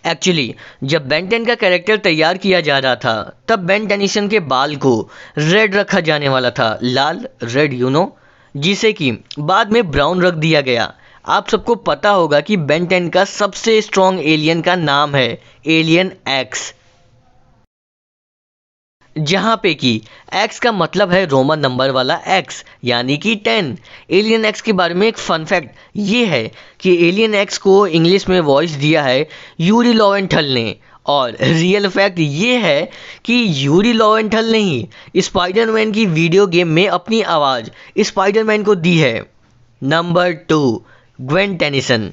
Actually जब Ben 10 का character तैयार किया जा रहा था तब बेन टेनिसन के बाल को रेड रखा जाने वाला था, लाल रेड जिसे कि बाद में ब्राउन रख दिया गया। आप सबको पता होगा कि बेन 10 का सबसे स्ट्रॉन्ग एलियन का नाम है एलियन एक्स, जहाँ पे कि एक्स का मतलब है रोमन नंबर वाला एक्स यानी कि 10। एलियन एक्स के बारे में एक फन फैक्ट ये है कि एलियन एक्स को इंग्लिश में वॉइस दिया है यूरी लोवेंथल ने, और रियल फैक्ट ये है कि यूरी लोवेंथल ने ही स्पाइडरमैन की वीडियो गेम में अपनी आवाज़ स्पाइडरमैन को दी है। Number 2, Gwen Tennyson.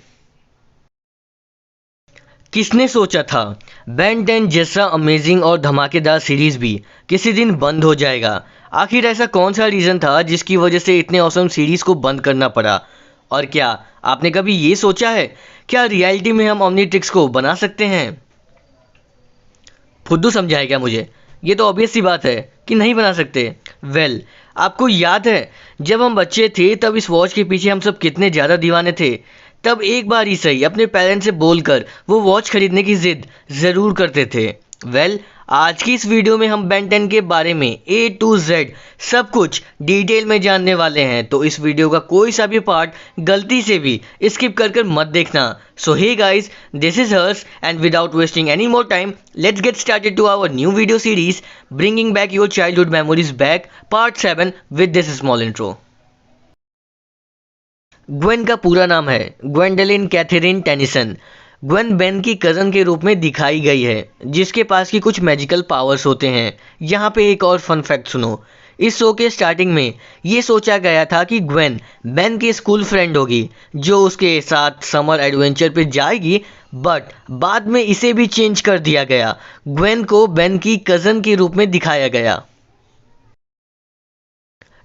किसने सोचा था बेन 10 जैसा अमेजिंग और धमाकेदार सीरीज भी किसी दिन बंद हो जाएगा? आखिर ऐसा कौन सा रीज़न था जिसकी वजह से इतने ऑसम सीरीज को बंद करना पड़ा? और क्या आपने कभी ये सोचा है क्या रियलिटी में हम ओमनीट्रिक्स को बना सकते हैं? फुद्दू समझाए क्या मुझे? ये तो ऑब्वियस सी बात है कि नहीं बना सकते। वेल, आपको याद है जब हम बच्चे थे तब इस वॉच के पीछे हम सब कितने ज़्यादा दीवाने थे। तब एक बार ही सही अपने पेरेंट्स से बोलकर वो वॉच खरीदने की जिद ज़रूर करते थे। वेल, आज की इस वीडियो में हम बेन 10 के बारे में A to Z सब कुछ डिटेल में जानने वाले हैं, तो इस वीडियो का कोई सा भी पार्ट गलती से भी स्किप कर मत देखना। So hey guys, this is Harsh and without wasting any more time let's get started to our new video series bringing back your childhood memories back part 7 with this small intro. Gwen का पूरा नाम है Gwendolyn Catherine Tennyson. Gwen Ben की cousin के रूप में दिखाई गई है जिसके पास की कुछ मैजिकल पावर्स होते हैं। यहाँ पे एक और फन फैक्ट सुनो। इस शो के स्टार्टिंग में ये सोचा गया था कि ग्वेन बेन की स्कूल फ्रेंड होगी जो उसके साथ समर एडवेंचर पे जाएगी, बट बाद में इसे भी चेंज कर दिया गया। ग्वेन को बेन की कज़न के रूप में दिखाया गया।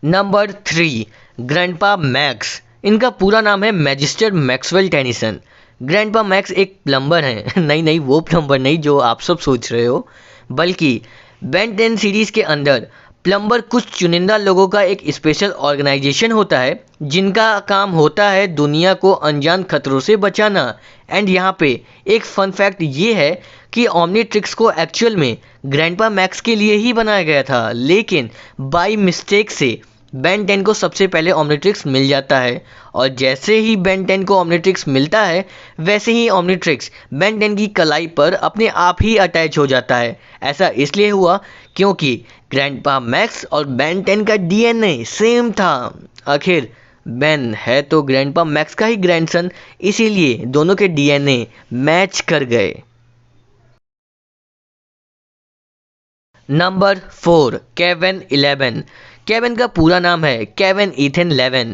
Number 3, grandpa Max. इनका पूरा नाम है Magister Maxwell Tennyson. Grandpa Max एक प्लम्बर हैं नहीं वो प्लम्बर नहीं जो आप सब सोच रहे हो, बल्कि बेन 10 सीरीज़ के अंदर प्लम्बर कुछ चुनिंदा लोगों का एक स्पेशल ऑर्गेनाइजेशन होता है जिनका काम होता है दुनिया को अनजान खतरों से बचाना। एंड यहाँ पे एक फन फैक्ट ये है कि ओमनीट्रिक्स को एक्चुअल में ग्रैंडपा मैक्स के लिए ही बनाया गया था, लेकिन बाय मिस्टेक से बेन 10 को सबसे पहले ओमनीट्रिक्स मिल जाता है, और जैसे ही बेन 10 को ओमनीट्रिक्स मिलता है वैसे ही ओमनीट्रिक्स बेन 10 की कलाई पर अपने आप ही अटैच हो जाता है। ऐसा इसलिए हुआ क्योंकि ग्रैंडपा मैक्स और बेन 10 का डीएनए सेम था। आखिर बेन है तो ग्रैंडपा मैक्स का ही ग्रैंडसन, इसीलिए दोनों के डीएनए मैच कर गए। Number 4, Kevin 11। केविन का पूरा नाम है केविन ईथन 11।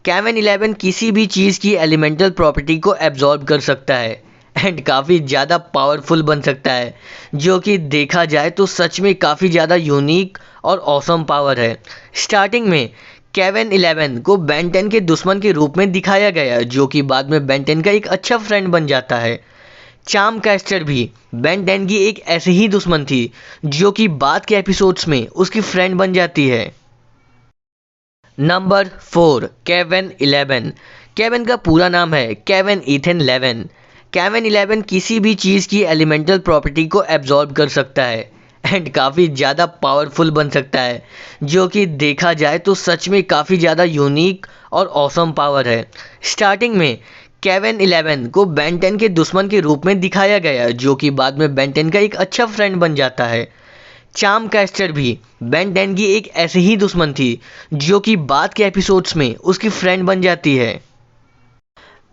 केविन 11 किसी भी चीज़ की एलिमेंटल प्रॉपर्टी को एब्जॉर्ब कर सकता है एंड काफ़ी ज़्यादा पावरफुल बन सकता है, जो कि देखा जाए तो सच में काफ़ी ज़्यादा यूनिक और ऑसम पावर है। स्टार्टिंग में केविन 11 को बेन 10 के दुश्मन के रूप में दिखाया गया, जो कि बाद में बेन 10 का एक अच्छा फ्रेंड बन जाता है। चार्म कैस्टर भी बेन 10 की एक ऐसी ही दुश्मन थी जो कि बाद के एपिसोड्स में उसकी फ्रेंड बन जाती है। Number 4, Kevin 11। केविन का पूरा नाम है केविन ईथन 11। केविन 11 किसी भी चीज़ की एलिमेंटल प्रॉपर्टी को एब्जॉर्ब कर सकता है एंड काफ़ी ज़्यादा पावरफुल बन सकता है, जो कि देखा जाए तो सच में काफ़ी ज़्यादा यूनिक और ऑसम पावर है। स्टार्टिंग में केविन 11 को बेन 10 के दुश्मन के रूप में दिखाया गया, जो कि बाद में बेन 10 का एक अच्छा फ्रेंड बन जाता है। चार्म कैस्टर भी बेन 10 की एक ऐसी ही दुश्मन थी जो कि बाद के एपिसोड्स में उसकी फ्रेंड बन जाती है।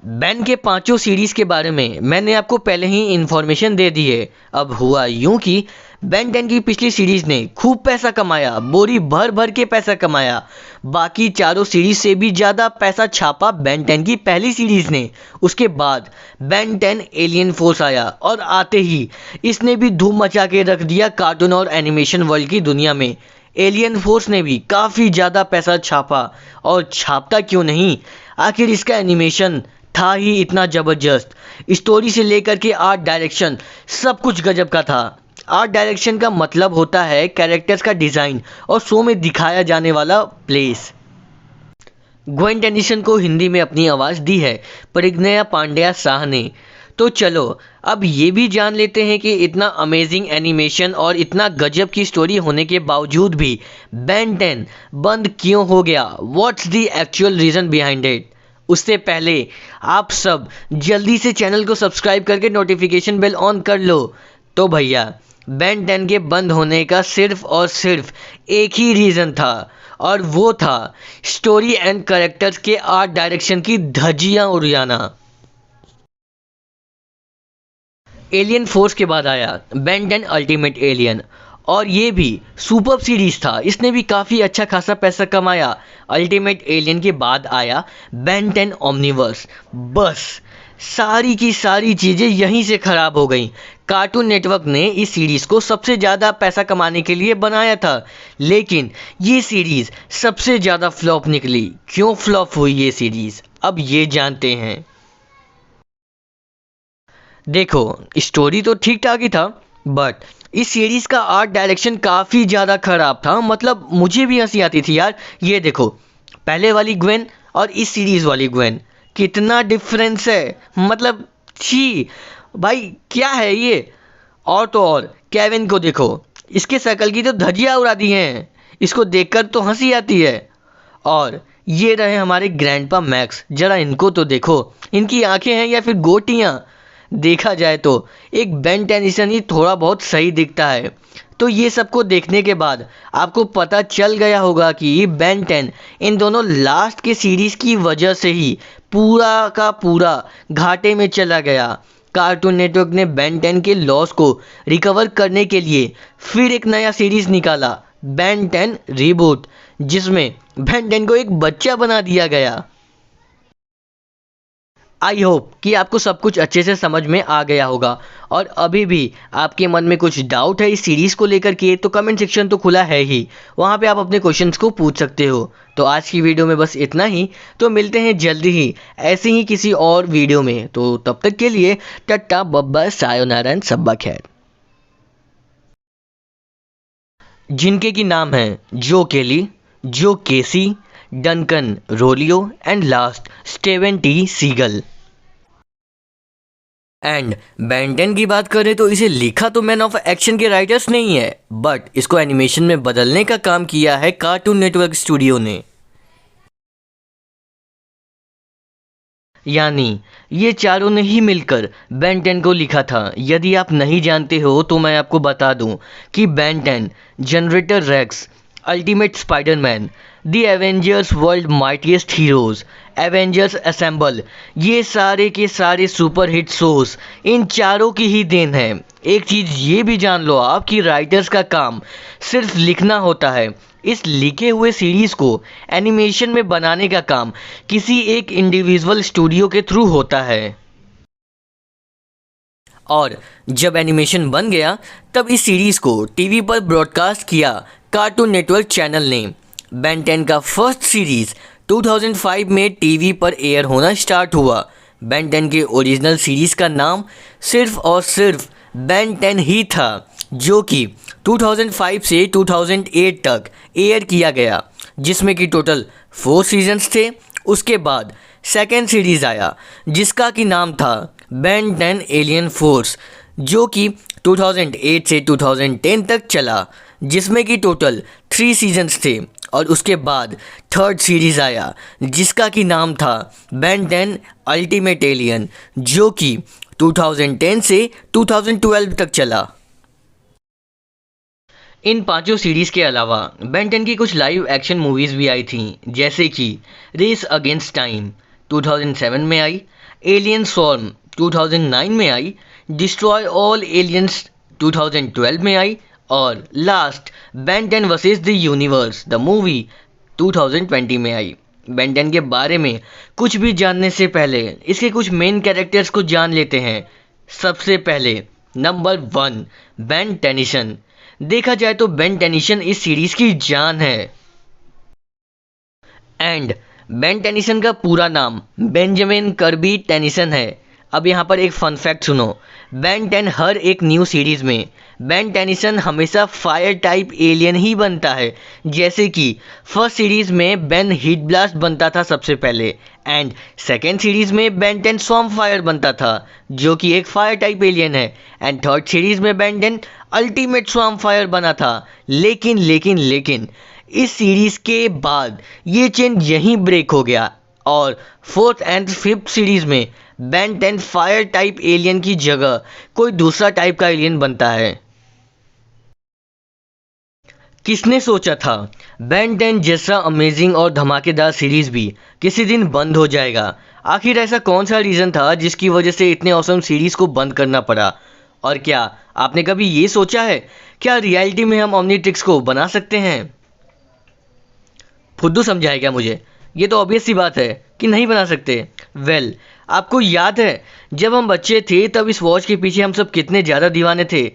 बेन के पांचों सीरीज़ के बारे में मैंने आपको पहले ही इन्फॉर्मेशन दे दी है। अब हुआ यूं कि बेन 10 की पिछली सीरीज़ ने खूब पैसा कमाया, बोरी भर भर के पैसा कमाया। बाकी चारों सीरीज़ से भी ज़्यादा पैसा छापा बेन 10 की पहली सीरीज़ ने। उसके बाद बेन 10 एलियन फोर्स आया और आते ही इसने भी धूम मचा के रख दिया कार्टून और एनिमेशन वर्ल्ड की दुनिया में। एलियन फोर्स ने भी काफ़ी ज़्यादा पैसा छापा, और छापता क्यों नहीं, आखिर इसका एनिमेशन था ही इतना ज़बरदस्त। स्टोरी से लेकर के आर्ट डायरेक्शन सब कुछ गजब का था। आर्ट डायरेक्शन का मतलब होता है कैरेक्टर्स का डिज़ाइन और शो में दिखाया जाने वाला प्लेस। ग्वेन टेनिसन को हिंदी में अपनी आवाज़ दी है परिज्ञा पांड्या शाह ने। तो चलो अब ये भी जान लेते हैं कि इतना अमेजिंग एनिमेशन और इतना गजब की स्टोरी होने के बावजूद भी बेन 10 बंद क्यों हो गया। What's the actual reason behind it. उससे पहले आप सब जल्दी से चैनल को सब्सक्राइब करके नोटिफिकेशन बेल ऑन कर लो। तो भैया बेन 10 के बंद होने का सिर्फ और सिर्फ एक ही रीज़न था, और वो था स्टोरी एंड कैरेक्टर्स के आर्ट डायरेक्शन की धज्जियां उड़ाना। एलियन फोर्स के बाद आया बेन 10 अल्टीमेट एलियन, और ये भी सुपर सीरीज था, इसने भी काफ़ी अच्छा खासा पैसा कमाया। अल्टीमेट एलियन के बाद आया बेन 10 ओमनीवर्स। बस सारी की सारी चीज़ें यहीं से ख़राब हो गई। कार्टून नेटवर्क ने इस सीरीज़ को सबसे ज़्यादा पैसा कमाने के लिए बनाया था, लेकिन ये सीरीज़ सबसे ज़्यादा फ्लॉप निकली। क्यों फ्लॉप हुई ये सीरीज़, अब ये जानते हैं। देखो स्टोरी तो ठीक ठाक ही था, बट इस सीरीज़ का आर्ट डायरेक्शन काफ़ी ज़्यादा ख़राब था। मतलब मुझे भी हंसी आती थी यार। ये देखो पहले वाली ग्वेन और इस सीरीज़ वाली ग्वेन, कितना डिफरेंस है। मतलब छी भाई, क्या है ये। और तो और केविन को देखो, इसके शकल की तो धज्जियाँ उड़ा दी हैं, इसको देखकर तो हंसी आती है। और ये रहे हमारे ग्रैंडपा मैक्स, जरा इनको तो देखो, इनकी आंखें हैं या फिर गोटियाँ। देखा जाए तो एक बेन टेनिसन ही थोड़ा बहुत सही दिखता है। तो ये सबको देखने के बाद आपको पता चल गया होगा कि बेन 10 इन दोनों लास्ट के सीरीज़ की वजह से ही पूरा का पूरा घाटे में चला गया। कार्टून नेटवर्क ने बेन 10 के लॉस को रिकवर करने के लिए फिर एक नया सीरीज़ निकाला, बेन 10 रीबूट, जिसमें बेन 10 को एक बच्चा बना दिया गया। आई होप कि आपको सब कुछ अच्छे से समझ में आ गया होगा, और अभी भी आपके मन में कुछ डाउट है इस सीरीज़ को लेकर के, तो कमेंट सेक्शन तो खुला है ही, वहाँ पे आप अपने क्वेश्चंस को पूछ सकते हो। तो आज की वीडियो में बस इतना ही, तो मिलते हैं जल्दी ही ऐसे ही किसी और वीडियो में। तो तब तक के लिए टट्टा बब्बा सायोनारा एंड सब्बा खैर। जिनके की नाम है Joe Kelly, Joe Casey, Duncan Rouleau and last Steven T Seagle. And Ben 10 की बात करें तो इसे लिखा तो मैन ऑफ एक्शन के राइटर्स नहीं है, बट इसको एनिमेशन में बदलने का काम किया है कार्टून नेटवर्क स्टूडियो ने। यानी ये चारों ने ही मिलकर बेन 10 को लिखा था। यदि आप नहीं जानते हो तो मैं आपको बता दूं कि Ben 10, generator Rex, ultimate Spiderman, the Avengers world mightiest heroes, Avengers assemble, ये सारे के सारे सुपर हिट शोज इन चारों की ही देन है। एक चीज़ ये भी जान लो आप कि राइटर्स का काम सिर्फ लिखना होता है, इस लिखे हुए सीरीज़ को एनिमेशन में बनाने का काम किसी एक इंडिविजुअल स्टूडियो के थ्रू होता है। और जब एनिमेशन बन गया तब इस सीरीज़ को टीवी पर ब्रॉडकास्ट किया कार्टून नेटवर्क चैनल ने। बेन 10 का फर्स्ट सीरीज़ 2005 में टीवी पर एयर होना स्टार्ट हुआ। बेन 10 के ओरिजिनल सीरीज़ का नाम सिर्फ और सिर्फ बेन 10 ही था, जो कि 2005 से 2008 तक एयर किया गया, जिसमें कि टोटल 4 सीजन्स थे। उसके बाद सेकेंड सीरीज़ आया जिसका कि नाम था बेन 10 एलियन फोर्स, जो कि 2008 से 2010 तक चला, जिसमें कि टोटल 3 सीजन्स थे। और उसके बाद थर्ड सीरीज़ आया जिसका कि नाम था बेन 10 अल्टीमेट एलियन, जो कि 2010 से 2012 तक चला। इन पांचों सीरीज़ के अलावा बेन 10 की कुछ लाइव एक्शन मूवीज़ भी आई थीं, जैसे कि रेस अगेंस्ट टाइम 2007 में आई, एलियन स्वॉर्म 2009 में आई, डिस्ट्रॉय ऑल एलियंस 2012 में आई, और last Ben 10 versus the universe the movie 2020 में आई। बेन 10 के बारे में कुछ भी जानने से पहले इसके कुछ मेन कैरेक्टर्स को जान लेते हैं। सबसे पहले नंबर 1, बेन टेनिसन। देखा जाए तो बेन टेनिसन इस सीरीज़ की जान है। एंड बेन टेनिसन का पूरा नाम बेंजामिन कर्बी टेनिसन है। अब यहाँ पर एक फन फैक्ट सुनो। बेन 10 हर एक न्यू सीरीज में बेन टेनिसन हमेशा फायर टाइप एलियन ही बनता है। जैसे कि फर्स्ट सीरीज में बेन हीट ब्लास्ट बनता था सबसे पहले, एंड सेकेंड सीरीज में बेन 10 स्वॉर्म फायर बनता था जो कि एक फायर टाइप एलियन है, एंड थर्ड सीरीज में बेन 10 अल्टीमेट स्वॉर्म फायर बना था। लेकिन इस सीरीज के बाद ये चेन यहीं ब्रेक हो गया और फोर्थ एंड फिफ्थ सीरीज में बेन 10 फायर टाइप एलियन की जगह कोई दूसरा टाइप का एलियन बनता है। किसने सोचा था बेन 10 जैसा अमेजिंग और धमाकेदार सीरीज भी किसी दिन बंद हो जाएगा? आखिर ऐसा कौन सा रीज़न था जिसकी वजह से इतने ऑसम सीरीज को बंद करना पड़ा? और क्या आपने कभी ये सोचा है क्या रियलिटी में हम ओमनीट्रिक्स को बना सकते हैं? फुद्दू समझाएगा मुझे? ये तो ऑब्वियस सी बात है कि नहीं बना सकते। वेल, आपको याद है जब हम बच्चे थे तब इस वॉच के पीछे हम सब कितने ज़्यादा दीवाने थे।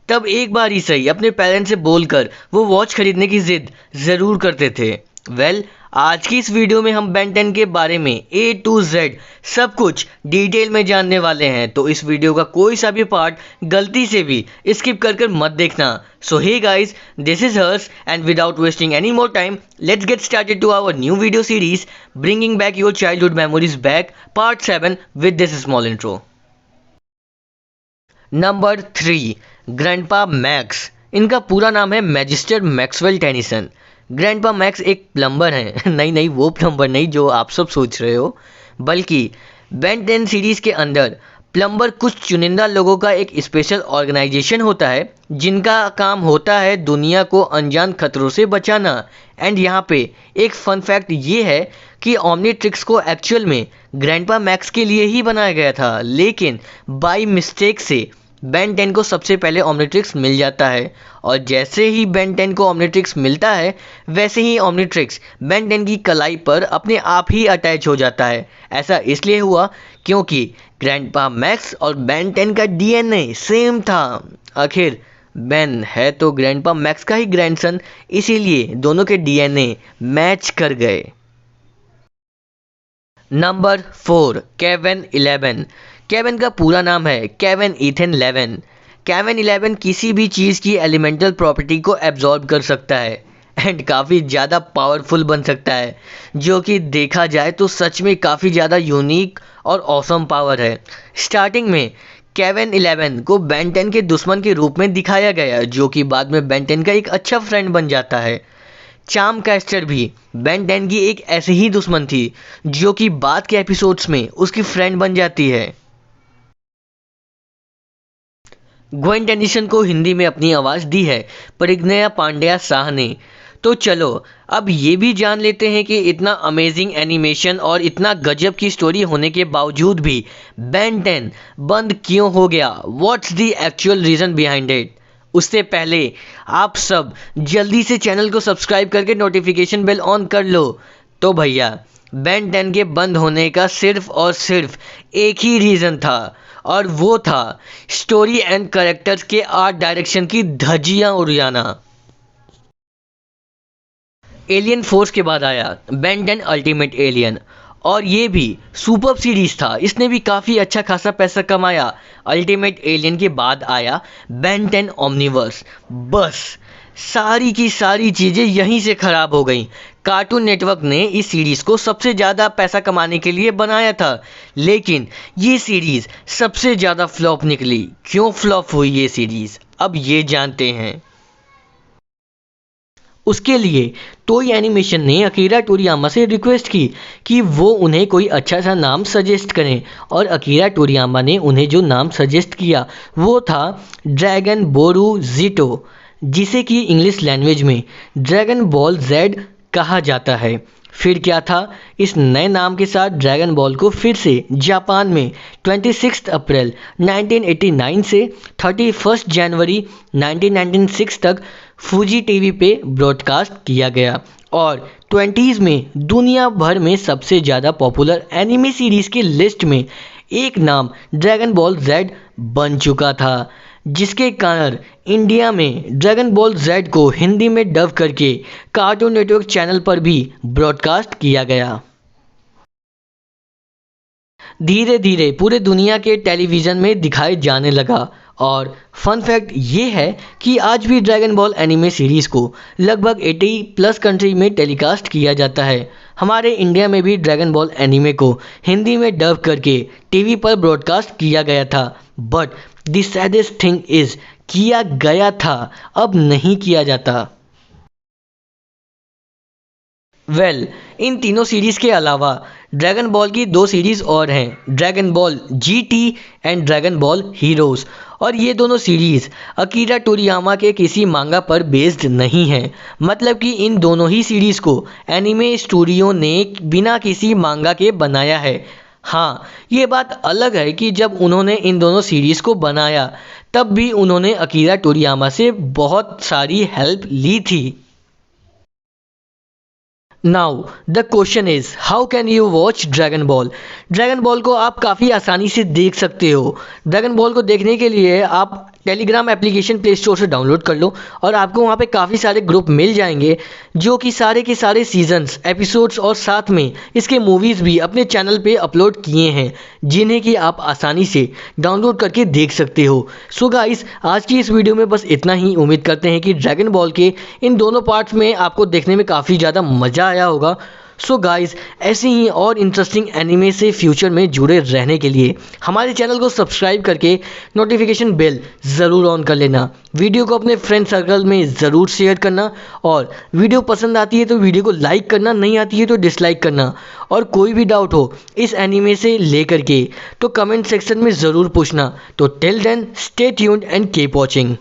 तब एक बार ही सही अपने पेरेंट्स से बोलकर वो वॉच खरीदने की जिद ज़रूर करते थे। वेल, आज की इस वीडियो में हम बेन 10 के बारे में A to Z सब कुछ डिटेल में जानने वाले हैं, तो इस वीडियो का कोई सा भी पार्ट गलती से भी स्किप कर मत देखना। So hey guys, this is Harsh and without wasting any more time let's get started to our new video series bringing back your childhood memories back part 7 with this small intro. Number 3, grandpa Max. इनका पूरा नाम है Magister Maxwell Tennyson. Grandpa Max एक plumber हैं। नहीं, वो plumber नहीं जो आप सब सोच रहे हो, बल्कि बेन 10 सीरीज के अंदर प्लम्बर कुछ चुनिंदा लोगों का एक स्पेशल ऑर्गेनाइजेशन होता है जिनका काम होता है दुनिया को अनजान खतरों से बचाना। एंड यहाँ पे एक फन फैक्ट ये है कि ओमनीट्रिक्स को एक्चुअल में ग्रैंडपा मैक्स के लिए ही बनाया गया था, लेकिन बाय मिस्टेक से बेन 10 को सबसे पहले ओमनीट्रिक्स मिल जाता है, और जैसे ही बेन 10 को ओमनीट्रिक्स मिलता है वैसे ही ओमनीट्रिक्स बेन 10 की कलाई पर अपने आप ही अटैच हो जाता है। ऐसा इसलिए हुआ क्योंकि ग्रैंडपा मैक्स और बेन 10 का डीएनए सेम था। आखिर बेन है तो ग्रैंडपा मैक्स का ही ग्रैंडसन, इसीलिए दोनों के डीएनए मैच कर गए। Number 4, Kevin 11। केविन का पूरा नाम है केविन ईथन 11। केविन 11 किसी भी चीज़ की एलिमेंटल प्रॉपर्टी को एब्जॉर्ब कर सकता है एंड काफ़ी ज़्यादा पावरफुल बन सकता है, जो कि देखा जाए तो सच में काफ़ी ज़्यादा यूनिक और ऑसम पावर है। स्टार्टिंग में केविन 11 को बेन 10 के दुश्मन के रूप में दिखाया गया, जो कि बाद में बेन 10 का एक अच्छा फ्रेंड बन जाता है। चार्म कैस्टर भी बेन 10 की एक ऐसी ही दुश्मन थी जो कि बाद के एपिसोड्स में उसकी फ्रेंड बन जाती है। ग्वेन टेनिसन को हिंदी में अपनी आवाज़ दी है परिज्ञा पांड्या शाह ने। तो चलो अब ये भी जान लेते हैं कि इतना अमेजिंग एनिमेशन और इतना गजब की स्टोरी होने के बावजूद भी बेन 10 बंद क्यों हो गया। What's the actual reason behind it. उससे पहले आप सब जल्दी से चैनल को सब्सक्राइब करके नोटिफिकेशन बेल ऑन कर लो। तो भैया, बेन 10 के बंद होने का सिर्फ और सिर्फ एक ही रीज़न था, और वो था स्टोरी एंड कैरेक्टर्स के आर्ट डायरेक्शन की धज्जियां उड़ाना। एलियन फोर्स के बाद आया बेन 10 अल्टीमेट एलियन, और ये भी सुपर सीरीज था, इसने भी काफ़ी अच्छा खासा पैसा कमाया। अल्टीमेट एलियन के बाद आया बेन 10 ओमनीवर्स। बस सारी की सारी चीज़ें यहीं से ख़राब हो गई। कार्टून नेटवर्क ने इस सीरीज़ को सबसे ज़्यादा पैसा कमाने के लिए बनाया था, लेकिन ये सीरीज़ सबसे ज़्यादा फ्लॉप निकली। क्यों फ्लॉप हुई ये सीरीज़, अब ये जानते हैं। उसके लिए टोई एनिमेशन ने अकीरा टोरियामा से रिक्वेस्ट की कि वो उन्हें कोई अच्छा सा नाम सजेस्ट करें, और अकीरा टोरियामा ने उन्हें जो नाम सजेस्ट किया वो था ड्रैगन बोरू जीटो, जिसे कि इंग्लिश लैंग्वेज में ड्रैगन बॉल जेड कहा जाता है। फिर क्या था, इस नए नाम के साथ ड्रैगन बॉल को फिर से जापान में 26 अप्रैल 1989 से 31 जनवरी 1996 तक फूजी टीवी पे ब्रॉडकास्ट किया गया, और 20s में दुनिया भर में सबसे ज़्यादा पॉपुलर एनिमे सीरीज़ की लिस्ट में एक नाम ड्रैगन बॉल जेड बन चुका था, जिसके कारण इंडिया में ड्रैगन बॉल जेड को हिंदी में डब करके कार्टून नेटवर्क चैनल पर भी ब्रॉडकास्ट किया गया। धीरे धीरे पूरे दुनिया के टेलीविज़न में दिखाए जाने लगा। और फन फैक्ट ये है कि आज भी ड्रैगन बॉल एनिमे सीरीज़ को लगभग 80 प्लस कंट्री में टेलीकास्ट किया जाता है। हमारे इंडिया में भी ड्रैगन बॉल एनिमे को हिंदी में डब करके टीवी पर ब्रॉडकास्ट किया गया था। But the saddest thing is किया गया था, अब नहीं किया जाता। इन तीनों सीरीज़ के अलावा ड्रैगन बॉल की 2 सीरीज़ और हैं, dragon ball GT and dragon ball heroes. और ये दोनों सीरीज़ अकीरा टोरियामा के किसी मांगा पर बेस्ड नहीं है। मतलब कि इन दोनों ही सीरीज़ को एनिमे स्टूडियो ने बिना किसी मांगा के बनाया है। हाँ, ये बात अलग है कि जब उन्होंने इन दोनों सीरीज़ को बनाया तब भी उन्होंने अकीरा टोरियामा से बहुत सारी हेल्प ली थी। Now the question is how can you watch dragon ball. Dragon ball को आप काफ़ी आसानी से देख सकते हो। ड्रैगन बॉल को देखने के लिए आप टेलीग्राम एप्लीकेशन प्ले स्टोर से डाउनलोड कर लो और आपको वहाँ पे काफ़ी सारे ग्रुप मिल जाएंगे जो कि सारे के सारे सीजन्स, एपिसोड्स और साथ में इसके मूवीज़ भी अपने चैनल पे अपलोड किए हैं जिन्हें कि आप आसानी से डाउनलोड करके देख सकते हो। सो गाइस, आज की इस वीडियो में बस इतना ही। उम्मीद करते हैं कि ड्रैगन बॉल के इन दोनों पार्ट्स में आपको देखने में काफ़ी ज़्यादा मज़ा आया होगा। सो गाइस, ऐसे ही और इंटरेस्टिंग एनिमे से फ्यूचर में जुड़े रहने के लिए हमारे चैनल को सब्सक्राइब करके नोटिफिकेशन बेल ज़रूर ऑन कर लेना। वीडियो को अपने फ्रेंड सर्कल में ज़रूर शेयर करना और वीडियो पसंद आती है तो वीडियो को लाइक करना, नहीं आती है तो डिसलाइक करना। और कोई भी डाउट हो इस एनिमे से लेकर के तो कमेंट सेक्शन में ज़रूर पूछना। तो till then stay tuned and keep watching.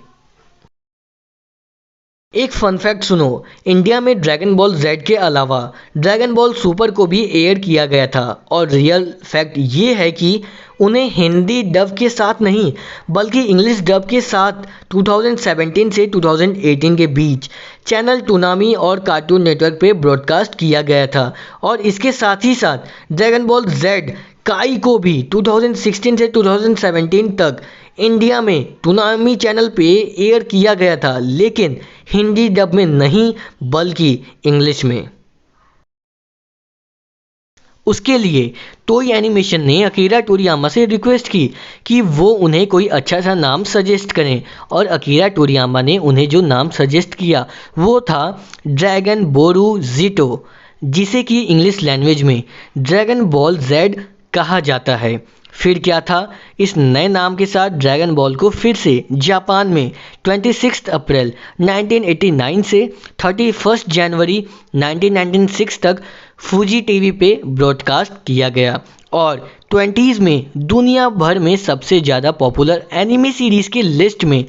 एक फन फैक्ट सुनो, इंडिया में ड्रैगन बॉल जेड के अलावा ड्रैगन बॉल सुपर को भी एयर किया गया था। और रियल फैक्ट ये है कि उन्हें हिंदी डब के साथ नहीं बल्कि इंग्लिश डब के साथ 2017 से 2018 के बीच चैनल टूनामी और कार्टून नेटवर्क पे ब्रॉडकास्ट किया गया था। और इसके साथ ही साथ ड्रैगन बॉल जेड काई को भी 2016 से 2017 तक इंडिया में टूनामी चैनल पे एयर किया गया था, लेकिन हिंदी डब में नहीं बल्कि इंग्लिश में। उसके लिए टोई एनिमेशन ने अकीरा टोरियामा से रिक्वेस्ट की कि वो उन्हें कोई अच्छा सा नाम सजेस्ट करें। और अकीरा टोरियामा ने उन्हें जो नाम सजेस्ट किया वो था ड्रैगन बोरू जीटो, जिसे कि इंग्लिश लैंग्वेज में ड्रैगन बॉल जेड कहा जाता है। फिर क्या था, इस नए नाम के साथ ड्रैगन बॉल को फिर से जापान में 26 अप्रैल 1989 से 31 जनवरी 1996 तक फूजी टीवी पे ब्रॉडकास्ट किया गया। और 20s में दुनिया भर में सबसे ज़्यादा पॉपुलर एनिमे सीरीज़ की लिस्ट में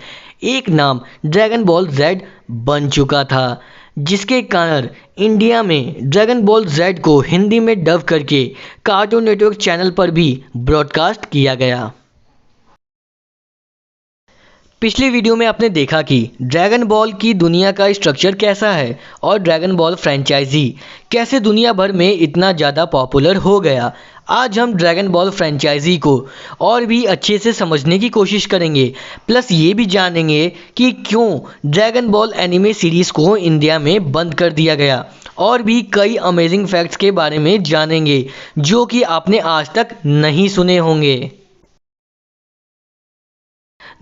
एक नाम ड्रैगन बॉल जेड बन चुका था, जिसके कारण इंडिया में ड्रैगन बॉल जेड को हिंदी में डब करके कार्टून नेटवर्क चैनल पर भी ब्रॉडकास्ट किया गया। पिछले वीडियो में आपने देखा कि ड्रैगन बॉल की दुनिया का स्ट्रक्चर कैसा है और ड्रैगन बॉल फ्रेंचाइजी कैसे दुनिया भर में इतना ज़्यादा पॉपुलर हो गया। आज हम ड्रैगन बॉल फ्रेंचाइजी को और भी अच्छे से समझने की कोशिश करेंगे, प्लस ये भी जानेंगे कि क्यों ड्रैगन बॉल एनिमे सीरीज़ को इंडिया में बंद कर दिया गया। और भी कई अमेजिंग फैक्ट्स के बारे में जानेंगे जो कि आपने आज तक नहीं सुने होंगे।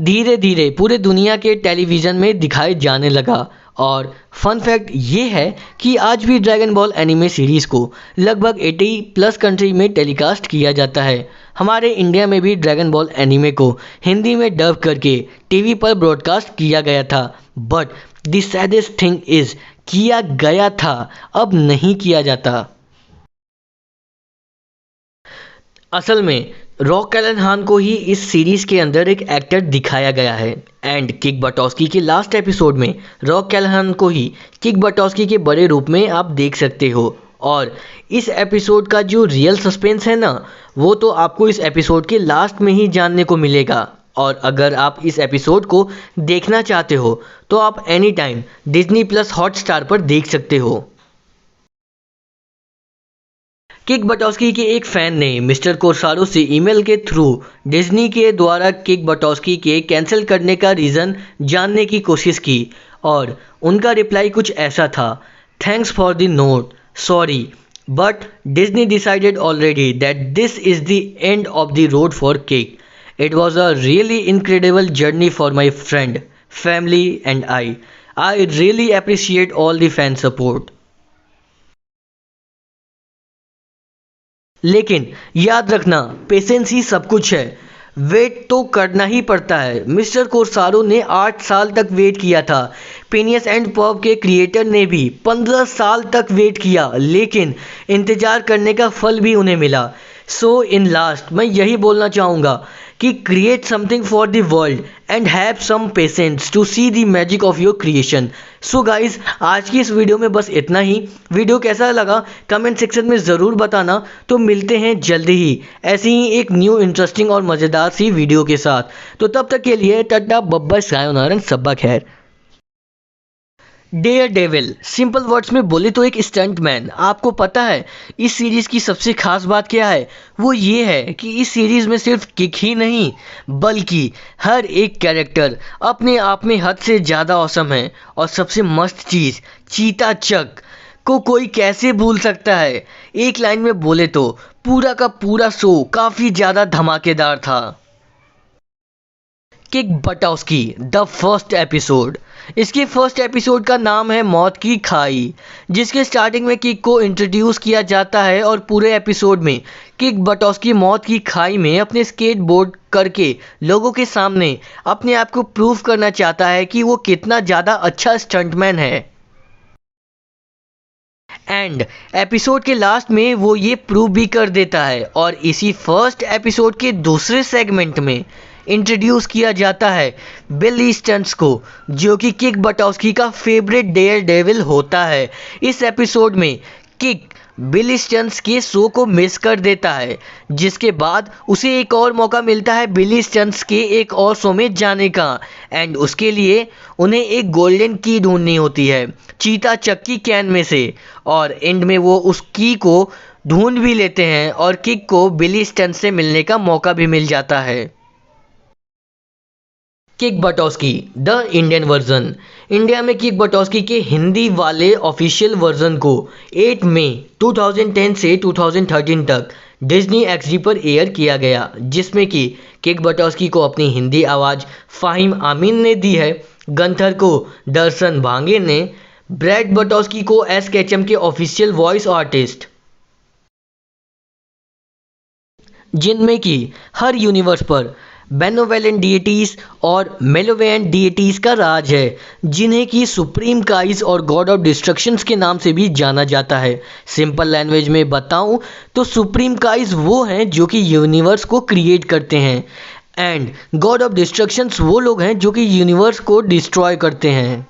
धीरे धीरे पूरे दुनिया के टेलीविज़न में दिखाए जाने लगा। और फन फैक्ट ये है कि आज भी ड्रैगन बॉल एनिमे सीरीज़ को लगभग 80 प्लस कंट्री में टेलीकास्ट किया जाता है। हमारे इंडिया में भी ड्रैगन बॉल एनिमे को हिंदी में डब करके टीवी पर ब्रॉडकास्ट किया गया था। But the saddest thing is किया गया था, अब नहीं किया जाता। असल में रॉक कैलनहान को ही इस सीरीज़ के अंदर एक एक्टर दिखाया गया है। एंड किक बटोस्की के लास्ट एपिसोड में रॉक कैलनहान को ही किक बटोस्की के बड़े रूप में आप देख सकते हो। और इस एपिसोड का जो रियल सस्पेंस है ना, वो तो आपको इस एपिसोड के लास्ट में ही जानने को मिलेगा। और अगर आप इस एपिसोड को देखना चाहते हो तो आप any time Disney plus Hotstar पर देख सकते हो। किक बटोस्की के एक फ़ैन ने मिस्टर कोर्सारो से ईमेल के थ्रू डिज्नी के द्वारा किक बटोस्की के कैंसिल करने का रीज़न जानने की कोशिश की और उनका रिप्लाई कुछ ऐसा था, thanks for the note, sorry But Disney decided already that this is the end of the road for Kick. It was a really incredible journey for my friend, family, and I. I really appreciate all the fan support. लेकिन याद रखना, patience ही सब कुछ है। Wait तो करना ही पड़ता है। मिस्टर कोर्सारो ने 8 साल तक वेट किया था। पेनियस एंड पर्ब के क्रिएटर ने भी 15 साल तक वेट किया, लेकिन इंतज़ार करने का फल भी उन्हें मिला। सो इन लास्ट मैं यही बोलना चाहूँगा कि create something for the world and have some patience to see the magic of your creation. So guys, आज की इस वीडियो में बस इतना ही। वीडियो कैसा लगा कमेंट सेक्शन में ज़रूर बताना। तो मिलते हैं जल्दी ही ऐसी ही एक न्यू इंटरेस्टिंग और मज़ेदार सी वीडियो के साथ। तो तब तक के लिए टाटा बब्बा सायोनारा सब्बा खैर। डेयर डेविल सिंपल वर्ड्स में बोले तो एक स्टंटमैन। आपको पता है इस सीरीज़ की सबसे खास बात क्या है? वो ये है कि इस सीरीज़ में सिर्फ किक ही नहीं बल्कि हर एक कैरेक्टर अपने आप में हद से ज़्यादा औसम है। और सबसे मस्त चीज़, चीता चक को कोई कैसे भूल सकता है? एक लाइन में बोले तो पूरा का पूरा शो काफ़ी ज़्यादा धमाकेदार था। Kick Buttowski the first episode. इसके फर्स्ट एपिसोड का नाम है मौत की खाई, जिसके स्टार्टिंग में किक को इंट्रोड्यूस किया जाता है और पूरे एपिसोड में किक बटॉस्की मौत की खाई में अपने स्केट बोर्ड करके लोगों के सामने अपने आप को प्रूव करना चाहता है कि वो कितना ज़्यादा अच्छा स्टंटमैन है। एंड एपिसोड के लास्ट में वो ये प्रूव भी कर देता है। और इसी फर्स्ट एपिसोड के दूसरे सेगमेंट में इंट्रोड्यूस किया जाता है बिली स्टन्स को, जो कि किक बटॉस्की का फेवरेट डेयर डेविल होता है। इस एपिसोड में किक बिली स्टन्स के शो को मिस कर देता है, जिसके बाद उसे एक और मौका मिलता है बिली स्टन्स के एक और शो में जाने का। एंड उसके लिए उन्हें एक गोल्डन की ढूंढनी होती है चीता चक्की कैन में से। और एंड में वो उस की को ढूंढ भी लेते हैं और किक को बिली स्टन्स से मिलने का मौका भी मिल जाता है। Kick Buttowski the Indian version. India में किक बटॉस्की के हिंदी वाले ऑफिशियल वर्जन को 8 मई 2010 से 2013 तक डिज्नी एक्सडी पर एयर किया गया, जिसमें कि किक बटॉस्की को अपनी हिंदी आवाज़ फ़ाहिम आमीन ने दी है, गंथर को दर्शन भांगे ने, ब्रैड बटॉस्की को एस केचम के ऑफिशियल वॉइस आर्टिस्ट, जिनमें कि हर यूनिवर्स पर बेनोवेलेंट डीएटीज और मेलोवेंट डीएटीज का राज है, जिन्हें कि सुप्रीम काइज और गॉड ऑफ डिस्ट्रक्शंस के नाम से भी जाना जाता है। सिंपल लैंग्वेज में बताऊं तो सुप्रीम काइज वो हैं जो कि यूनिवर्स को क्रिएट करते हैं एंड गॉड ऑफ डिस्ट्रक्शंस वो लोग हैं जो कि यूनिवर्स को डिस्ट्रॉय करते हैं।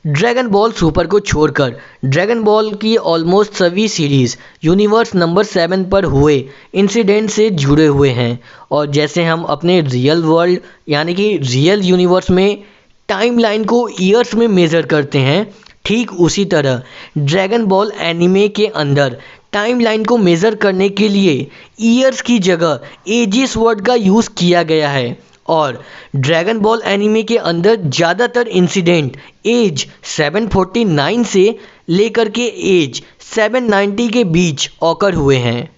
ड्रैगन बॉल सुपर को छोड़कर ड्रैगन बॉल की ऑलमोस्ट सभी सीरीज़ यूनिवर्स नंबर 7 पर हुए इंसिडेंट से जुड़े हुए हैं। और जैसे हम अपने रियल वर्ल्ड यानी कि रियल यूनिवर्स में टाइमलाइन को ईयर्स में मेज़र करते हैं, ठीक उसी तरह ड्रैगन बॉल एनिमे के अंदर टाइमलाइन को मेज़र करने के लिए ईयर्स की जगह एजिस वर्ड का यूज़ किया गया है। और ड्रैगन बॉल एनीमे के अंदर ज़्यादातर इंसिडेंट एज 749 से लेकर के एज 790 के बीच ऑकर हुए हैं,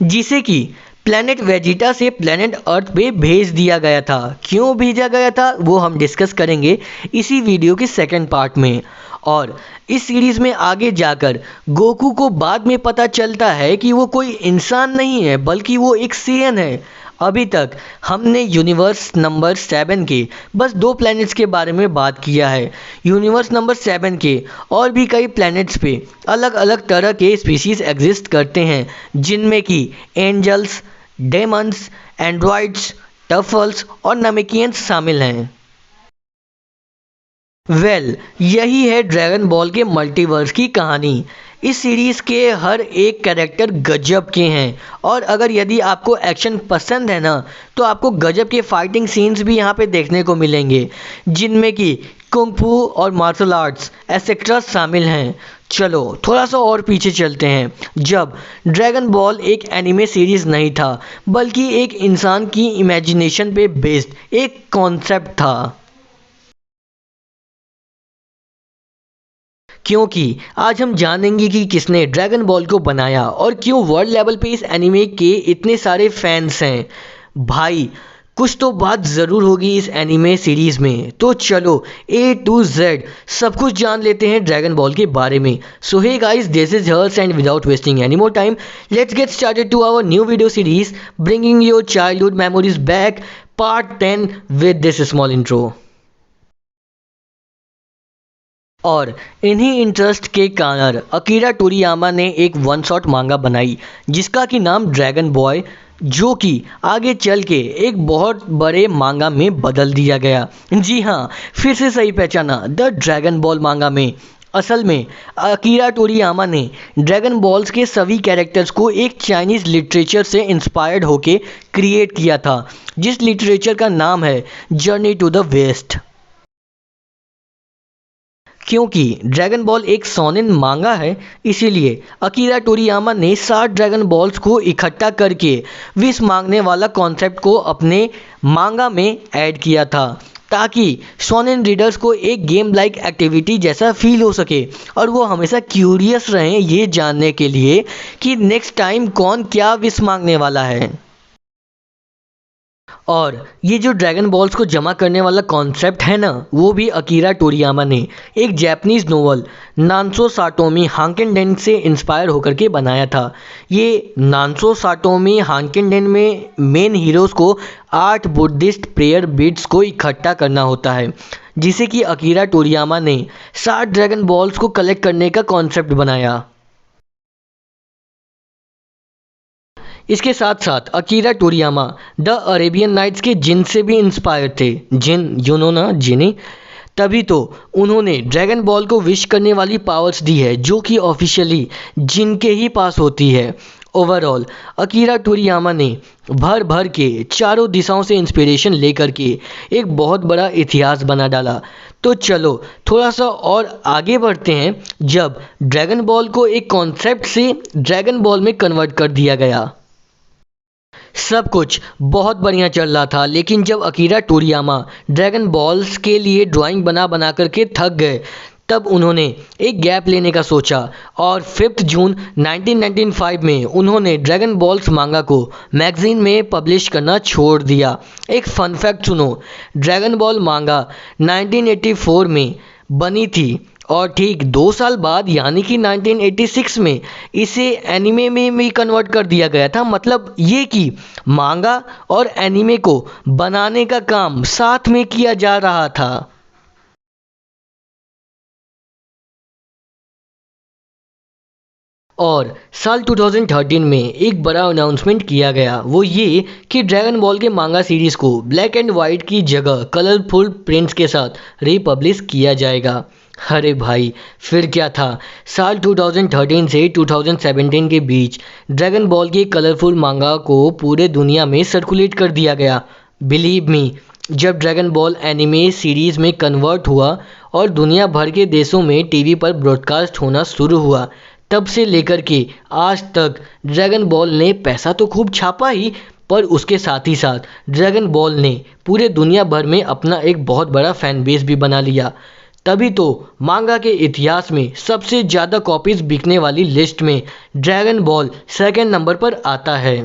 जिसे कि प्लैनेट वेजिटा से प्लैनेट अर्थ पे भेज दिया गया था। क्यों भेजा गया था वो हम डिस्कस करेंगे इसी वीडियो के सेकंड पार्ट में। और इस सीरीज़ में आगे जाकर गोकू को बाद में पता चलता है कि वो कोई इंसान नहीं है बल्कि वो एक सेयन है। अभी तक हमने यूनिवर्स नंबर 7 के बस 2 प्लैनेट्स के बारे में बात किया है। यूनिवर्स नंबर 7 के और भी कई प्लैनेट्स पे अलग अलग तरह के स्पीशीज़ एग्जिस्ट करते हैं, जिनमें कि एंजल्स, डेमन्स, एंड्रॉइड्स, टफल्स और नमेकियंस शामिल हैं। यही है ड्रैगन बॉल के मल्टीवर्स की कहानी। इस सीरीज़ के हर एक कैरेक्टर गजब के हैं। और अगर यदि आपको एक्शन पसंद है ना, तो आपको गजब के फाइटिंग सीन्स भी यहाँ पे देखने को मिलेंगे, जिनमें कि कुंग फू और मार्शल आर्ट्स एसेट्रा शामिल हैं। चलो थोड़ा सा और पीछे चलते हैं, जब ड्रैगन बॉल एक एनिमे सीरीज़ नहीं था बल्कि एक इंसान की इमेजिनेशन पे बेस्ड एक कॉन्सेप्ट था। क्योंकि आज हम जानेंगे कि किसने ड्रैगन बॉल को बनाया और क्यों वर्ल्ड लेवल पे इस एनिमे के इतने सारे फैंस हैं। भाई कुछ तो बात ज़रूर होगी इस एनिमे सीरीज़ में, तो चलो A to Z सब कुछ जान लेते हैं ड्रैगन बॉल के बारे में। So hey guys, this is Harsh and without wasting any more time let's get started to our new video series bringing your childhood memories back part 10 with this small intro. और इन्हीं interest के कारण Akira टोरियामा ने एक one shot मांगा बनाई जिसका कि नाम ड्रैगन बॉय, जो कि आगे चल के एक बहुत बड़े मांगा में बदल दिया गया। जी हाँ, फिर से सही पहचाना, द ड्रैगन बॉल मांगा में। असल में अकीरा टोरियामा ने ड्रैगन बॉल्स के सभी कैरेक्टर्स को एक चाइनीज़ लिटरेचर से इंस्पायर्ड होके क्रिएट किया था, जिस लिटरेचर का नाम है जर्नी टू द वेस्ट। क्योंकि ड्रैगन बॉल एक शोनेन मांगा है, इसीलिए अकीरा टोरियामा ने 60 ड्रैगन बॉल्स को इकट्ठा करके विश मांगने वाला कॉन्सेप्ट को अपने मांगा में ऐड किया था, ताकि शोनेन रीडर्स को एक गेम लाइक एक्टिविटी जैसा फील हो सके और वो हमेशा क्यूरियस रहें ये जानने के लिए कि नेक्स्ट टाइम कौन क्या विश मांगने वाला है। और ये जो ड्रैगन बॉल्स को जमा करने वाला कॉन्सेप्ट है ना, वो भी अकीरा टोरियामा ने एक जापानीज़ नोवेल नान्सो साटोमी हांकेनडेन से इंस्पायर होकर के बनाया था। ये नान्सो साटोमी हांकेनडेन में मेन हीरोज़ को 8 बुद्धिस्ट प्रेयर बीड्स को इकट्ठा करना होता है, जिसे कि अकीरा टोरियामा ने 60 ड्रैगन बॉल्स को कलेक्ट करने का कॉन्सेप्ट बनाया। इसके साथ साथ अकीरा टोरियामा द अरेबियन नाइट्स के जिन से भी इंस्पायर थे। जिन यूनो ना जिनी, तभी तो उन्होंने ड्रैगन बॉल को विश करने वाली पावर्स दी है, जो कि ऑफिशियली जिन के ही पास होती है। ओवरऑल अकीरा टोरियामा ने भर भर के चारों दिशाओं से इंस्पिरेशन लेकर के एक बहुत बड़ा इतिहास बना डाला। तो चलो थोड़ा सा और आगे बढ़ते हैं, जब ड्रैगन बॉल को एक कॉन्सेप्ट से ड्रैगन बॉल में कन्वर्ट कर दिया गया। सब कुछ बहुत बढ़िया चल रहा था, लेकिन जब अकीरा टोरियामा ड्रैगन बॉल्स के लिए ड्राइंग बना बना करके थक गए, तब उन्होंने एक गैप लेने का सोचा और 5 जून 1995 में उन्होंने ड्रैगन बॉल्स मांगा को मैगजीन में पब्लिश करना छोड़ दिया। एक फन फैक्ट सुनो, ड्रैगन बॉल मांगा 1984 में बनी थी और ठीक 2 साल बाद यानी कि 1986 में इसे एनिमे में भी कन्वर्ट कर दिया गया था। मतलब ये कि मांगा और एनिमे को बनाने का काम साथ में किया जा रहा था। और साल 2013 में एक बड़ा अनाउंसमेंट किया गया, वो ये कि ड्रैगन बॉल के मांगा सीरीज़ को ब्लैक एंड वाइट की जगह कलरफुल प्रिंट्स के साथ रीपब्लिश किया जाएगा। अरे भाई फिर क्या था, साल 2013 से 2017 के बीच ड्रैगन बॉल के कलरफुल मांगा को पूरे दुनिया में सर्कुलेट कर दिया गया। बिलीव मी, जब ड्रैगन बॉल एनिमे सीरीज़ में कन्वर्ट हुआ और दुनिया भर के देशों में टीवी पर ब्रॉडकास्ट होना शुरू हुआ, तब से लेकर के आज तक ड्रैगन बॉल ने पैसा तो खूब छापा ही, पर उसके साथ ही साथ ड्रैगन बॉल ने पूरे दुनिया भर में अपना एक बहुत बड़ा फैन बेस भी बना लिया। तभी तो मांगा के इतिहास में सबसे ज़्यादा कॉपीज बिकने वाली लिस्ट में ड्रैगन बॉल सेकंड नंबर पर आता है।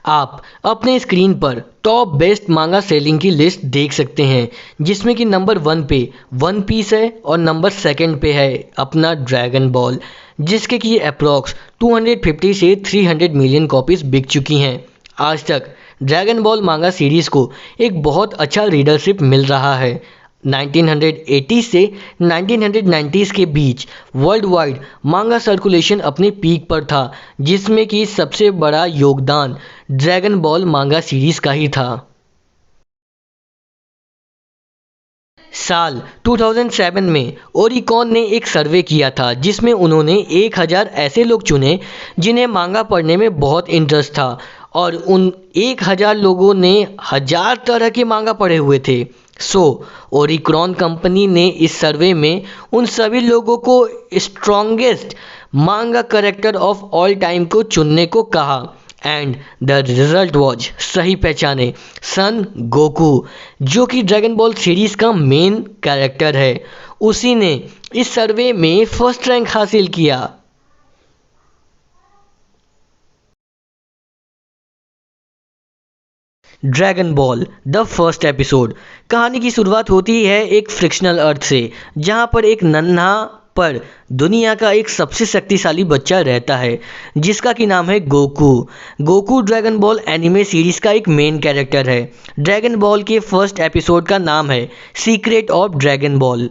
आप अपने स्क्रीन पर टॉप बेस्ट मांगा सेलिंग की लिस्ट देख सकते हैं, जिसमें कि नंबर 1 पे वन पीस है और नंबर 2 पे है अपना ड्रैगन बॉल, जिसके कि अप्रॉक्स 250 से 300 मिलियन कॉपीज बिक चुकी हैं। आज तक ड्रैगन बॉल मांगा सीरीज़ को एक बहुत अच्छा रीडरशिप मिल रहा है। 1980 से 1990s के बीच वर्ल्ड वाइड मांगा सर्कुलेशन अपने पीक पर था, जिसमें कि सबसे बड़ा योगदान ड्रैगन बॉल मांगा सीरीज का ही था। साल 2007 में ओरिकॉन ने एक सर्वे किया था, जिसमें उन्होंने 1000 ऐसे लोग चुने जिन्हें मांगा पढ़ने में बहुत इंटरेस्ट था, और उन 1000 लोगों ने 1000 तरह के मांगा पढ़े हुए थे। ओरिक्रॉन कंपनी ने इस सर्वे में उन सभी लोगों को स्ट्रॉन्गेस्ट मांगा कैरेक्टर ऑफ ऑल टाइम को चुनने को कहा, एंड द रिजल्ट वॉज, सही पहचाने, सन गोकू, जो कि ड्रैगन बॉल सीरीज का मेन कैरेक्टर है। उसी ने इस सर्वे में फर्स्ट रैंक हासिल किया। Dragon Ball the first episode. कहानी की शुरुआत होती है एक फ्रिक्शनल अर्थ से, जहां पर एक नन्हा पर दुनिया का एक सबसे शक्तिशाली बच्चा रहता है जिसका कि नाम है Goku. Goku Dragon Ball anime series का एक मेन कैरेक्टर है। ड्रैगन बॉल के फर्स्ट एपिसोड का नाम है secret of Dragon Ball.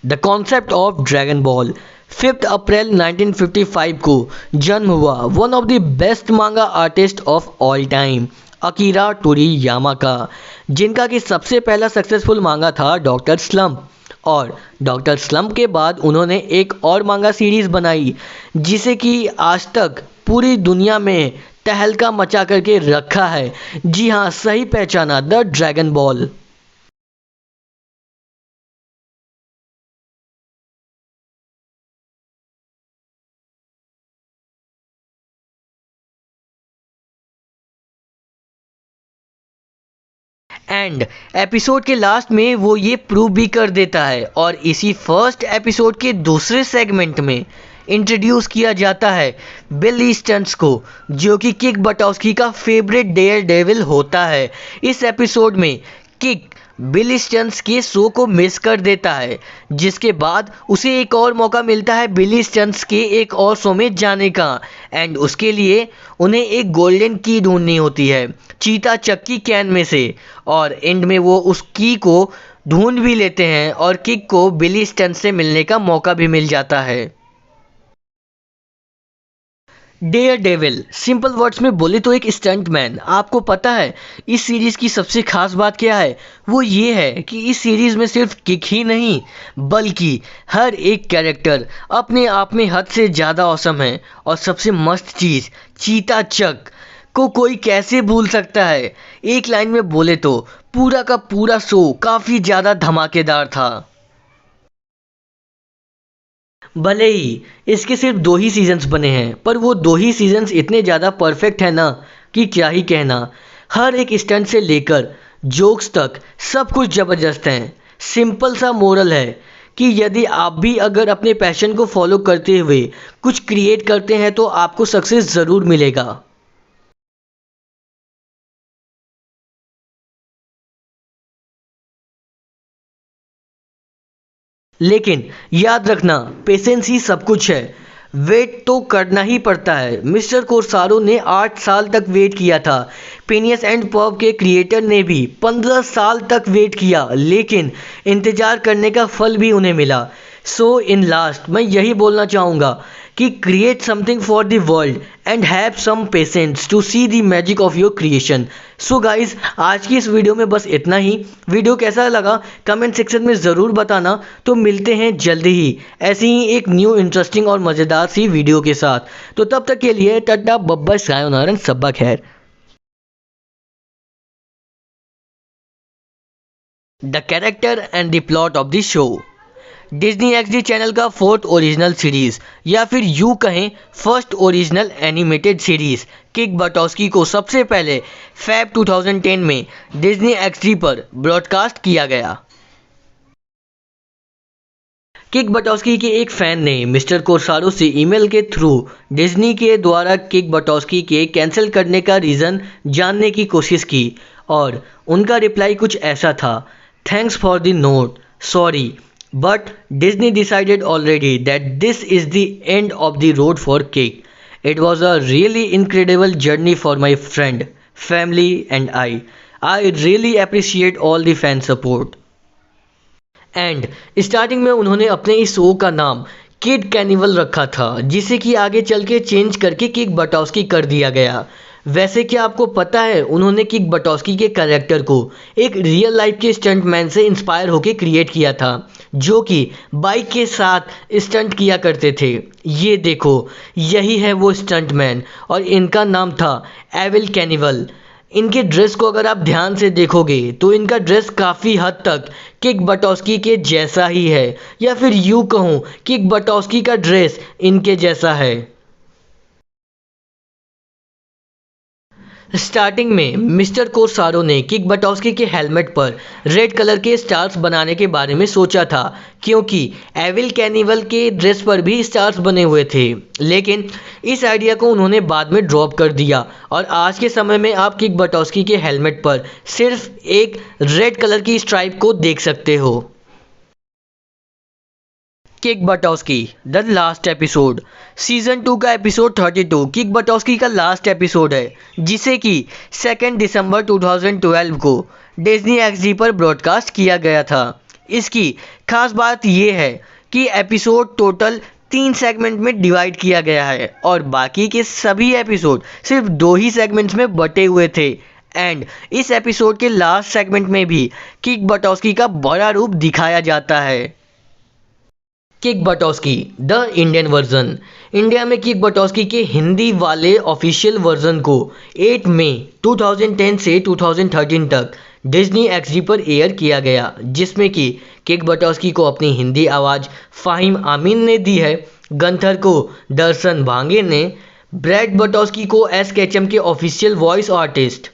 The concept of Dragon Ball. 5 अप्रैल 1955 को जन्म हुआ one of the best manga artist of all time Akira Toriyama का, जिनका कि सबसे पहला सक्सेसफुल मांगा था डॉक्टर स्लम्प। और डॉक्टर स्लम्प के बाद उन्होंने एक और मांगा सीरीज बनाई जिसे कि आज तक पूरी दुनिया में तहलका मचा करके रखा है। जी हाँ, सही पहचाना, the dragon ball. And episode के लास्ट में वो ये प्रूव भी कर देता है और इसी फर्स्ट एपिसोड के दूसरे सेगमेंट में इंट्रोड्यूस किया जाता है बिली स्टन्स को, जो कि किक बटॉस्की का फेवरेट डेयर डेविल होता है। इस एपिसोड में किक बिली स्टन्स के शो को मिस कर देता है, जिसके बाद उसे एक और मौका मिलता है बिली स्टन्स के एक और शो में जाने का। एंड उसके लिए उन्हें एक गोल्डन की ढूंढनी होती है चीता चक की कैन में से, और एंड में वो उस की को ढूंढ भी लेते हैं और किक को बिली स्टन्स से मिलने का मौका भी मिल जाता है। डेयर डेविल सिंपल वर्ड्स में बोले तो एक स्टंटमैन। आपको पता है इस सीरीज की सबसे खास बात क्या है? वो ये है कि इस सीरीज में सिर्फ किक ही नहीं बल्कि हर एक कैरेक्टर अपने आप में हद से ज़्यादा औसम है। और सबसे मस्त चीज़, चीता चक को कोई कैसे भूल सकता है? एक लाइन में बोले तो पूरा का पूरा शो काफ़ी ज़्यादा धमाकेदार था। भले ही इसके सिर्फ 2 ही सीजन्स बने हैं, पर वो 2 ही सीजन्स इतने ज़्यादा परफेक्ट है ना कि क्या ही कहना। हर एक स्टंट से लेकर जोक्स तक सब कुछ ज़बरदस्त हैं। सिंपल सा मोरल है कि यदि आप भी अगर अपने पैशन को फॉलो करते हुए कुछ क्रिएट करते हैं तो आपको सक्सेस ज़रूर मिलेगा। लेकिन याद रखना, पेशेंस ही सब कुछ है। वेट तो करना ही पड़ता है। मिस्टर कोर्सारो ने 8 साल तक वेट किया था। पेनियस एंड पर्व के क्रिएटर ने भी 15 साल तक वेट किया, लेकिन इंतज़ार करने का फल भी उन्हें मिला। सो इन लास्ट मैं यही बोलना चाहूँगा कि create something for the world and have some patience to see the magic of your creation. So guys, आज की इस वीडियो में बस इतना ही। वीडियो कैसा लगा कमेंट सेक्शन में ज़रूर बताना। तो मिलते हैं जल्दी ही ऐसी ही एक न्यू इंटरेस्टिंग और मज़ेदार सी वीडियो के साथ। तो तब तक के लिए टाटा बब्बा सायोनारा एंड सब्बा खैर। The character and the plot of the show. Disney XD channel का 4th ओरिजिनल सीरीज या फिर यूँ कहें first original animated series Kick Buttowski को सबसे पहले फैब 2010 में डिज्नी एक्सडी पर ब्रॉडकास्ट किया गया। किक बटॉस्की के एक फ़ैन ने मिस्टर कोर्सारो से ईमेल के थ्रू डिज्नी के द्वारा किक बटॉस्की के कैंसिल करने का रीज़न जानने की कोशिश की और उनका रिप्लाई कुछ ऐसा था, thanks for the note, sorry but Disney decided already that this is the end of the road for Kick. It was a really incredible journey for my friend, family and I. I really appreciate all the fan support. And starting में उन्होंने अपने इस show का नाम kid कैनिवल रखा था, जिसे कि आगे चल के चेंज करके किक बटॉस्की कर दिया गया। वैसे क्या आपको पता है उन्होंने किक बटॉस्की के कैरेक्टर को एक रियल लाइफ के स्टंटमैन से इंस्पायर होकर क्रिएट किया था, जो कि बाइक के साथ स्टंट किया करते थे। ये देखो, यही है वो स्टंटमैन और इनका नाम था एविल कैनिवल। इनके ड्रेस को अगर आप ध्यान से देखोगे तो इनका ड्रेस काफ़ी हद तक किक बटॉस्की के जैसा ही है, या फिर यूँ कहूँ किक बटॉस्की का ड्रेस इनके जैसा है। स्टार्टिंग में मिस्टर कोसारो ने किक बटॉस्की के हेलमेट पर रेड कलर के स्टार्स बनाने के बारे में सोचा था, क्योंकि एविल कैनिवल के ड्रेस पर भी स्टार्स बने हुए थे। लेकिन इस आइडिया को उन्होंने बाद में ड्रॉप कर दिया और आज के समय में आप किक बटॉस्की के हेलमेट पर सिर्फ एक रेड कलर की स्ट्राइप को देख सकते हो। Kick Buttowski the last episode season 2 का एपिसोड 32 किक बटॉस्की का लास्ट एपिसोड है, जिसे कि 2 दिसंबर 2012 को डिज्नी एक्सडी पर ब्रॉडकास्ट किया गया था। इसकी खास बात यह है कि एपिसोड टोटल 3 सेगमेंट में डिवाइड किया गया है और बाकी के सभी एपिसोड सिर्फ 2 ही सेगमेंट्स में बटे हुए थे। एंड इस एपिसोड के लास्ट सेगमेंट में भी किक बटॉस्की का बड़ा रूप दिखाया जाता है। Kick Buttowski the Indian version India में किक बटॉस्की के हिंदी वाले ऑफिशियल वर्जन को 8 मई 2010 से 2013 तक डिज्नी एक्सडी पर एयर किया गया, जिसमें कि किक बटॉस्की को अपनी हिंदी आवाज़ फ़ाहिम आमीन ने दी है, गंथर को दर्शन भांगे ने, ब्रैड बटॉस्की को एस केचम के official voice artist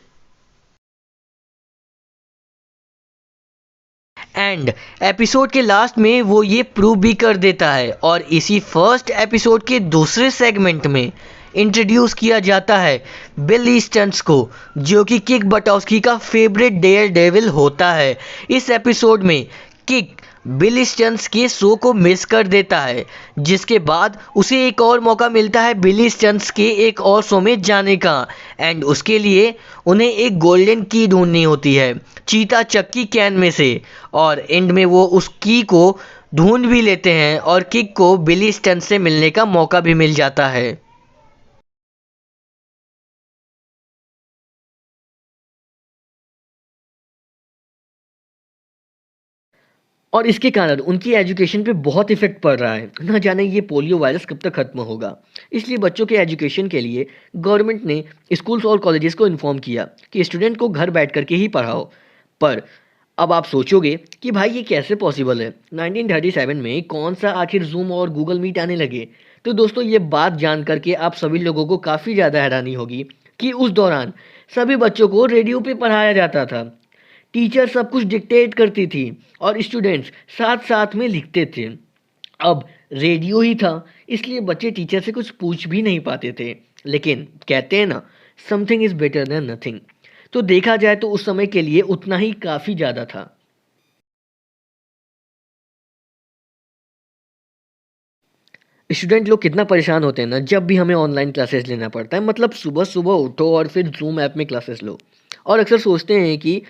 and episode के लास्ट में वो ये प्रूव भी कर देता है और इसी फर्स्ट एपिसोड के दूसरे सेगमेंट में इंट्रोड्यूस किया जाता है बिल स्टन्स को, जो कि किक बटॉस्की का फेवरेट डेयर डेविल होता है। इस एपिसोड में किक बिल स्टन्स के शो को मिस कर देता है, जिसके बाद उसे एक और मौका मिलता है बिल स्टन्स के एक और शो में जाने का एंड उसके लिए उन्हें एक गोल्डन की ढूंढनी होती है चीता चक्की कैन में से, और एंड में वो उस की को ढूंढ भी लेते हैं और किक को बिली स्टन्स से मिलने का मौका भी मिल जाता है। और इसके कारण उनकी एजुकेशन पे बहुत इफेक्ट पड़ रहा है। ना जाने ये पोलियो वायरस कब तक खत्म होगा। इसलिए बच्चों के एजुकेशन के लिए गवर्नमेंट ने स्कूल्स और कॉलेजेस को इन्फॉर्म किया कि स्टूडेंट को घर बैठ करके ही पढ़ाओ। पर अब आप सोचोगे कि भाई ये कैसे पॉसिबल है, 1937 में कौन सा आखिर जूम और गूगल मीट आने लगे। तो दोस्तों ये बात जान करके आप सभी लोगों को काफ़ी ज़्यादा हैरानी होगी कि उस दौरान सभी बच्चों को रेडियो पे पढ़ाया जाता था। टीचर सब कुछ डिक्टेट करती थी और स्टूडेंट्स साथ साथ में लिखते थे। अब रेडियो ही था, इसलिए बच्चे टीचर से कुछ पूछ भी नहीं पाते थे। लेकिन कहते हैं ना, something is better than nothing. तो देखा जाए तो उस समय के लिए उतना ही काफ़ी ज़्यादा था। स्टूडेंट लोग कितना परेशान होते हैं ना, जब भी हमें ऑनलाइन क्लासेस लेना पड़ता है। मतलब सुबह सुबह उठो और फिर जूम ऐप में क्लासेस लो, और अक्सर सोचते हैं कि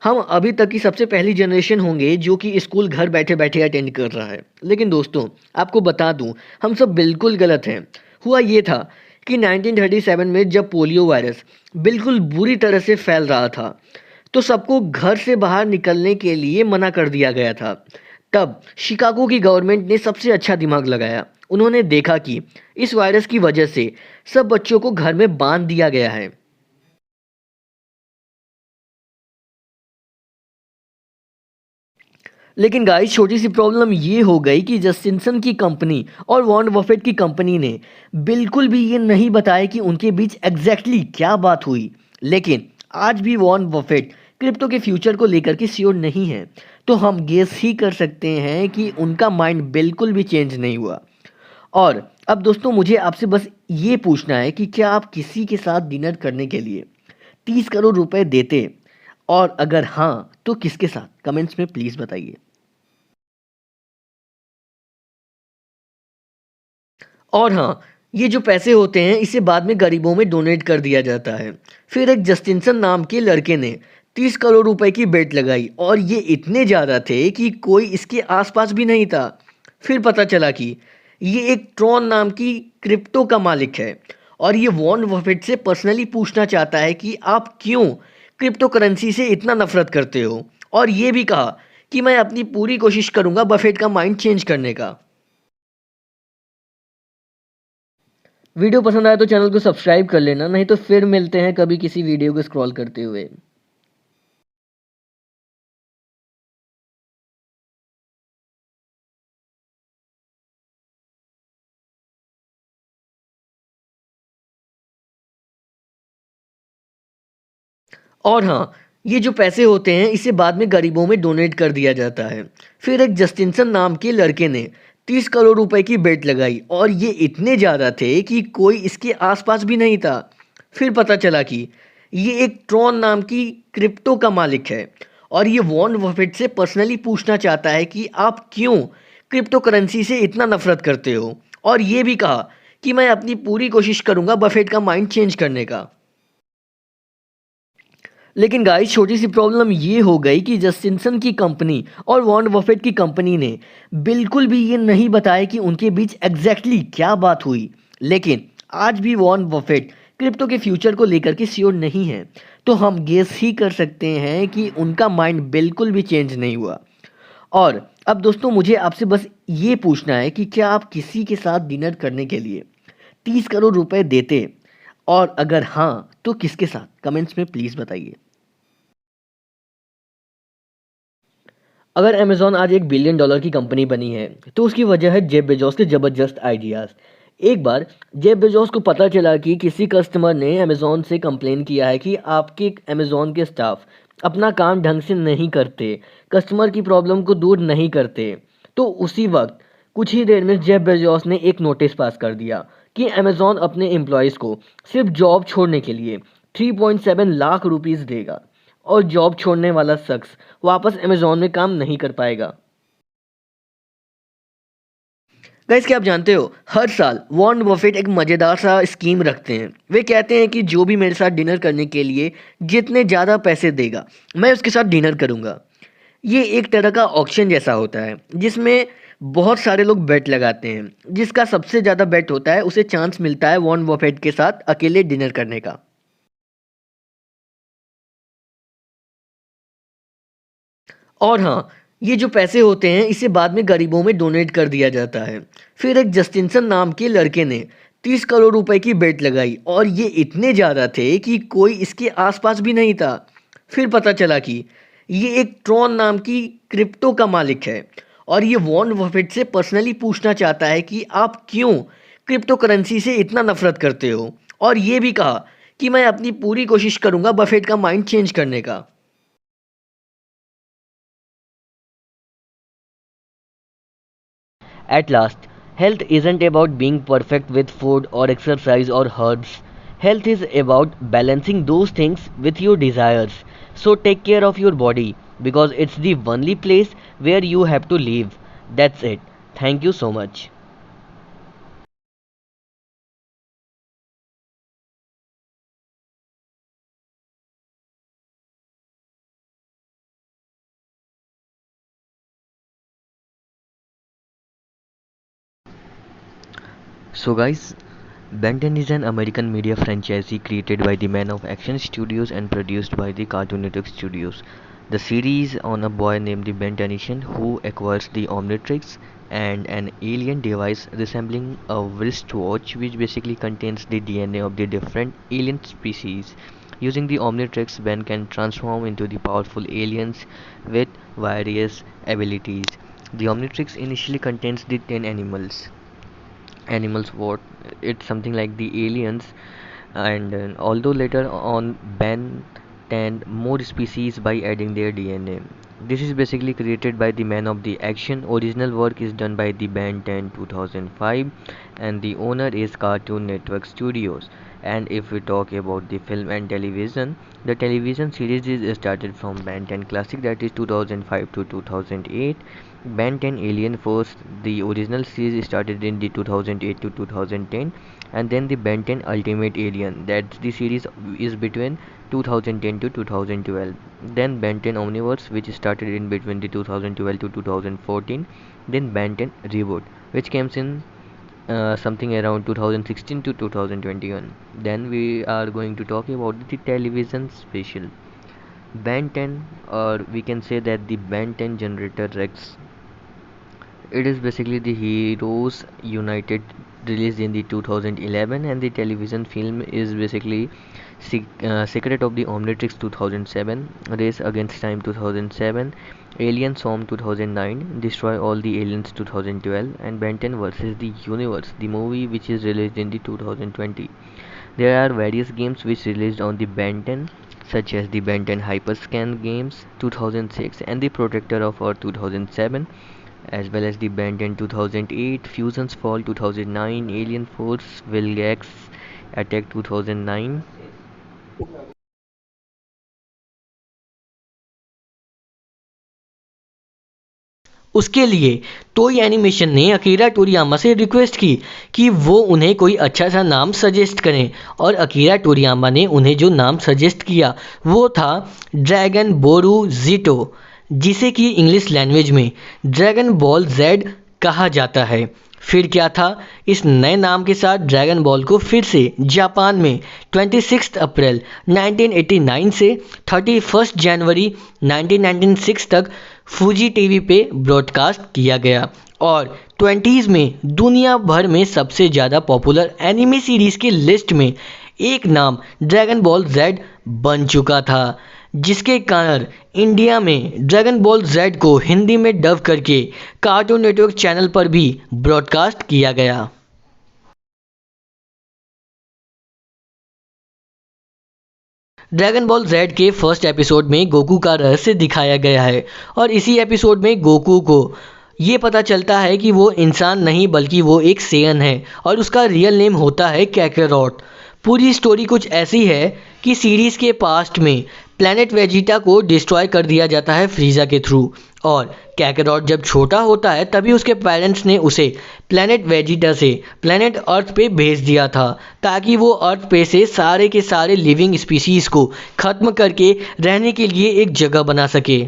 हम अभी तक की सबसे पहली जनरेशन होंगे जो कि स्कूल घर बैठे बैठे अटेंड कर रहा है। लेकिन दोस्तों आपको बता दूं, हम सब बिल्कुल गलत हैं। हुआ ये था कि 1937 में जब पोलियो वायरस बिल्कुल बुरी तरह से फैल रहा था, तो सबको घर से बाहर निकलने के लिए मना कर दिया गया था। तब शिकागो की गवर्नमेंट ने सबसे अच्छा दिमाग लगाया। उन्होंने देखा कि इस वायरस की वजह से सब बच्चों को घर में बांध दिया गया है। लेकिन गाइस छोटी सी प्रॉब्लम ये हो गई कि जस्टिनसन की कंपनी और वॉरेन बफेट की कंपनी ने बिल्कुल भी ये नहीं बताया कि उनके बीच एग्जैक्टली क्या बात हुई। लेकिन आज भी वॉरेन बफेट क्रिप्टो के फ्यूचर को लेकर के श्योर नहीं है, तो हम गेस ही कर सकते हैं कि उनका माइंड बिल्कुल भी चेंज नहीं हुआ। और अब दोस्तों मुझे आपसे बस ये पूछना है कि क्या आप किसी के साथ डिनर करने के लिए 30 करोड़ रुपए देते, और अगर हाँ तो किसके साथ, कमेंट्स में प्लीज़ बताइए। और हाँ, ये जो पैसे होते हैं इसे बाद में गरीबों में डोनेट कर दिया जाता है। फिर एक जस्टिनसन नाम के लड़के ने 30 करोड़ रुपए की बेट लगाई और ये इतने ज़्यादा थे कि कोई इसके आसपास भी नहीं था। फिर पता चला कि ये एक ट्रॉन नाम की क्रिप्टो का मालिक है और ये वॉरेन बफेट से पर्सनली पूछना चाहता है कि आप क्यों क्रिप्टो करेंसी से इतना नफरत करते हो, और ये भी कहा कि मैं अपनी पूरी कोशिश करूंगा बफेट का माइंड चेंज करने का। वीडियो पसंद आया तो चैनल को सब्सक्राइब कर लेना, नहीं तो फिर मिलते हैं कभी किसी वीडियो को स्क्रॉल करते हुए। और हाँ, ये जो पैसे होते हैं इसे बाद में गरीबों में डोनेट कर दिया जाता है। फिर एक जस्टिनसन नाम के लड़के ने 30 करोड़ रुपए की बेट लगाई और ये इतने ज़्यादा थे कि कोई इसके आसपास भी नहीं था। फिर पता चला कि ये एक ट्रॉन नाम की क्रिप्टो का मालिक है और ये वॉरेन बफेट से पर्सनली पूछना चाहता है कि आप क्यों क्रिप्टो करेंसी से इतना नफरत करते हो, और ये भी कहा कि मैं अपनी पूरी कोशिश करूंगा बफेट का माइंड चेंज करने का। लेकिन गाइस छोटी सी प्रॉब्लम ये हो गई कि जस्टिनसन की कंपनी और वॉरेन बफेट की कंपनी ने बिल्कुल भी ये नहीं बताया कि उनके बीच एग्जैक्टली क्या बात हुई। लेकिन आज भी वॉरेन बफेट क्रिप्टो के फ्यूचर को लेकर के श्योर नहीं है, तो हम गेस ही कर सकते हैं कि उनका माइंड बिल्कुल भी चेंज नहीं हुआ। और अब दोस्तों मुझे आपसे बस ये पूछना है कि क्या आप किसी के साथ डिनर करने के लिए 30 करोड़ रुपए देते, और अगर हाँ तो किसके साथ, कमेंट्स में प्लीज़ बताइए। अगर अमेज़न आज $1 बिलियन की कंपनी बनी है तो उसकी वजह है जेफ बेजोस के ज़बरदस्त आइडियाज़। एक बार जेफ बेजोस को पता चला कि किसी कस्टमर ने अमेज़न से कंप्लेन किया है कि आपके अमेज़न के स्टाफ अपना काम ढंग से नहीं करते, कस्टमर की प्रॉब्लम को दूर नहीं करते। तो उसी वक्त कुछ ही देर में जेफ बेजोस ने एक नोटिस पास कर दिया कि अमेज़न अपने एम्प्लॉयज़ को सिर्फ जॉब छोड़ने के लिए 3.7 लाख रुपीस देगा, और जॉब छोड़ने वाला शख्स वापस अमेज़न में काम नहीं कर पाएगा। गाइस क्या आप जानते हो, हर साल वॉरेन बफेट एक मज़ेदार सा स्कीम रखते हैं। वे कहते हैं कि जो भी मेरे साथ डिनर करने के लिए जितने ज़्यादा पैसे देगा मैं उसके साथ डिनर करूंगा। ये एक तरह का ऑक्शन जैसा होता है जिसमें बहुत सारे लोग बेट लगाते हैं। जिसका सबसे ज़्यादा बेट होता है उसे चांस मिलता है वॉरेन बफेट के साथ अकेले डिनर करने का। और हाँ, ये जो पैसे होते हैं इसे बाद में गरीबों में डोनेट कर दिया जाता है। फिर एक जस्टिनसन नाम के लड़के ने 30 करोड़ रुपए की बेट लगाई और ये इतने ज़्यादा थे कि कोई इसके आसपास भी नहीं था। फिर पता चला कि ये एक ट्रॉन नाम की क्रिप्टो का मालिक है और ये वॉरेन बफेट से पर्सनली पूछना चाहता है कि आप क्यों क्रिप्टो करेंसी से इतना नफरत करते हो, और ये भी कहा कि मैं अपनी पूरी कोशिश करूंगा बफेट का माइंड चेंज करने का। At last, health isn't about being perfect with food or exercise or herbs. Health is about balancing those things with your desires. So take care of your body because it's the only place where you have to live. That's it. Thank you so much. So, guys, Ben 10 is an American media franchise created by the Man of Action Studios and produced by the Cartoon Network Studios. The series on a boy named the Ben Tennyson who acquires the Omnitrix and an alien device resembling a wristwatch which basically contains the DNA of the different alien species. Using the Omnitrix, Ben can transform into the powerful aliens with various abilities. The Omnitrix initially contains the 10 animals what it's something like the aliens, and although later on Ben tanned more species by adding their DNA. This is basically created by the Man of the Action. Original work is done by the Ben 10 2005 and the owner is Cartoon Network Studios. And if we talk about the film and television, the television series is started from Ben 10 Classic, that is 2005 to 2008. Ben 10 Alien Force, the original series started in the 2008 to 2010, and then the Ben 10 Ultimate Alien, that the series is between 2010 to 2012. Then Ben 10 Omniverse, which started in between the 2012 to 2014. Then Ben 10 Reboot, which comes in something around 2016 to 2021. Then we are going to talk about the television special Ben 10, or we can say that the Ben 10 Generator Rex. It is basically the Heroes United, released in the 2011, and the television film is basically Secret of the Omnitrix 2007, Race Against Time 2007, Alien Swarm 2009, Destroy All the Aliens 2012, and Ben 10 vs. the Universe, the movie which is released in the 2020. There are various games which released on the Ben 10 such as the Ben 10 Hyperscan Games 2006 and the Protector of Earth 2007, as well as the Ben 10 2008, Fusion's Fall 2009, Alien Force Vilgax Attack 2009. उसके लिए टोई animation ने Akira टोरियामा से request की कि वो उन्हें कोई अच्छा सा नाम सजेस्ट करें, और अकीरा टोरियामा ने उन्हें जो नाम सजेस्ट किया वो था ड्रैगन बोरू जीटो, जिसे कि इंग्लिश लैंग्वेज में ड्रैगन बॉल जेड कहा जाता है। फिर क्या था, इस नए नाम के साथ ड्रैगन बॉल को फिर से जापान में 26 अप्रैल 1989 से 31 जनवरी 1996 तक फूजी टीवी पे ब्रॉडकास्ट किया गया, और 20s में दुनिया भर में सबसे ज़्यादा पॉपुलर एनिमे सीरीज़ की लिस्ट में एक नाम ड्रैगन बॉल जेड बन चुका था, जिसके कारण इंडिया में ड्रैगन बॉल जेड को हिंदी में डब करके कार्टून नेटवर्क चैनल पर भी ब्रॉडकास्ट किया गया। ड्रैगन बॉल जेड के फर्स्ट एपिसोड में गोकू का रहस्य दिखाया गया है, और इसी एपिसोड में गोकू को ये पता चलता है कि वो इंसान नहीं बल्कि वो एक सेयन है, और उसका रियल नेम होता है कैकेरॉट। पूरी स्टोरी कुछ ऐसी है कि सीरीज़ के पास्ट में प्लैनेट वेजिटा को डिस्ट्रॉय कर दिया जाता है फ्रीज़ा के थ्रू, और कैकेरॉट जब छोटा होता है तभी उसके पेरेंट्स ने उसे प्लैनेट वेजिटा से प्लैनेट अर्थ पे भेज दिया था, ताकि वो अर्थ पे से सारे के सारे लिविंग स्पीसीज़ को ख़त्म करके रहने के लिए एक जगह बना सके।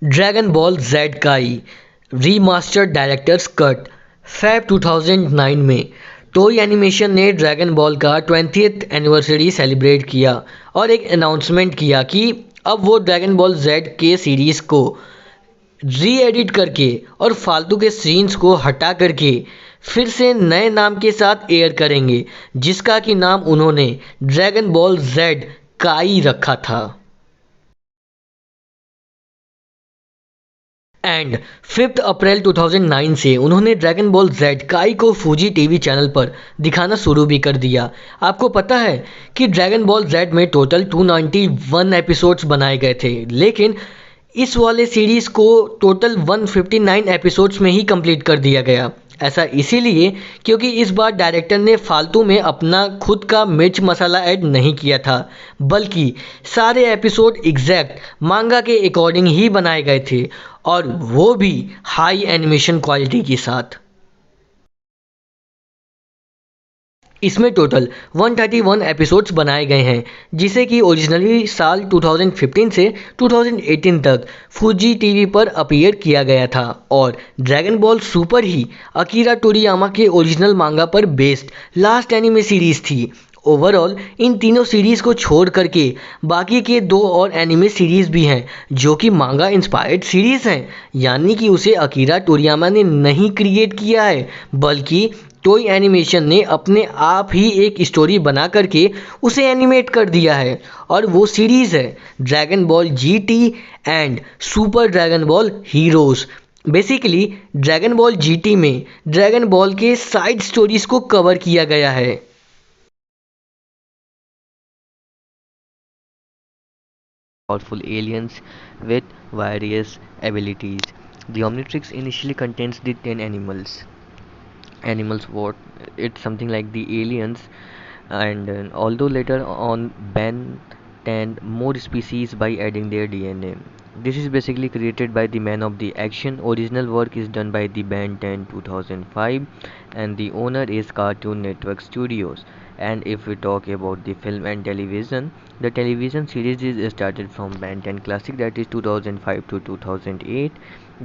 ड्रैगन बॉल जेड काई रीमास्टर्ड डायरेक्टर्स कट फेब 2009 में टोई एनिमेशन ने ड्रैगन बॉल का 20th एनिवर्सरी सेलिब्रेट किया, और एक अनाउंसमेंट किया कि अब वो ड्रैगन बॉल जेड के सीरीज़ को री एडिट करके और फालतू के सीन्स को हटा करके फिर से नए नाम के साथ एयर करेंगे, जिसका कि नाम उन्होंने ड्रैगन बॉल जेड काई रखा था। एंड 5 अप्रैल 2009 से उन्होंने ड्रैगन बॉल जेड काई को फूजी टीवी चैनल पर दिखाना शुरू भी कर दिया। आपको पता है कि ड्रैगन बॉल जेड में टोटल 291 एपिसोड्स बनाए गए थे, लेकिन इस वाले सीरीज़ को टोटल 159 एपिसोड्स में ही कंप्लीट कर दिया गया। ऐसा इसीलिए क्योंकि इस बार डायरेक्टर ने फालतू में अपना खुद का मिर्च मसाला ऐड नहीं किया था, बल्कि सारे एपिसोड एग्जैक्ट मांगा के अकॉर्डिंग ही बनाए गए थे, और वो भी हाई एनिमेशन क्वालिटी के साथ। इसमें टोटल 131 एपिसोड्स बनाए गए हैं, जिसे कि ओरिजिनली साल 2015 से 2018 तक फूजी टीवी पर अपीयर किया गया था, और ड्रैगन बॉल सुपर ही अकीरा टोरियामा के ओरिजिनल मांगा पर बेस्ड लास्ट एनिमे सीरीज़ थी। ओवरऑल इन तीनों सीरीज़ को छोड़ करके बाकी के दो और एनिमे सीरीज़ भी हैं जो कि मांगा इंस्पायर्ड सीरीज़ हैं, यानी कि उसे अकीरा टोरियामा ने नहीं क्रिएट किया है, बल्कि टोई एनिमेशन ने अपने आप ही एक स्टोरी बना करके उसे एनिमेट कर दिया है, और वो सीरीज़ है Dragon ball GT and super dragon ball heroes. Basically dragon ball GT में ड्रैगन बॉल के साइड स्टोरीज़ को कवर किया गया है। Powerful aliens with various abilities. The Omnitrix initially contains the 10 animals. Animals what? It's something like the aliens, and although later on Ben 10 more species by adding their DNA. This is basically created by the man of the action. Original work is done by the Ben 10 2005, and the owner is Cartoon Network Studios. And if we talk about the film and television, the television series is started from Ben 10 Classic, that is 2005 to 2008.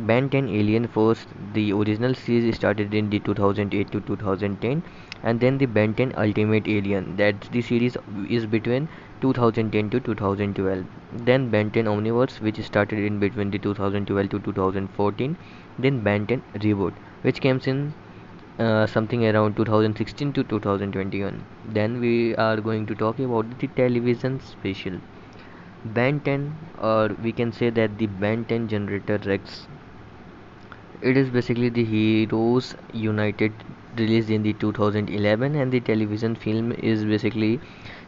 Ben 10 Alien Force, the original series started in the 2008 to 2010, and then the Ben 10 Ultimate Alien, that the series is between 2010 to 2012. Then Ben 10 Omniverse, which started in between the 2012 to 2014. Then Ben 10 Reboot, which comes in something around 2016 to 2021. Then we are going to talk about the television special Ben 10, or we can say that the Ben 10 generator Rex. It is basically the Heroes United, released in the 2011, and the television film is basically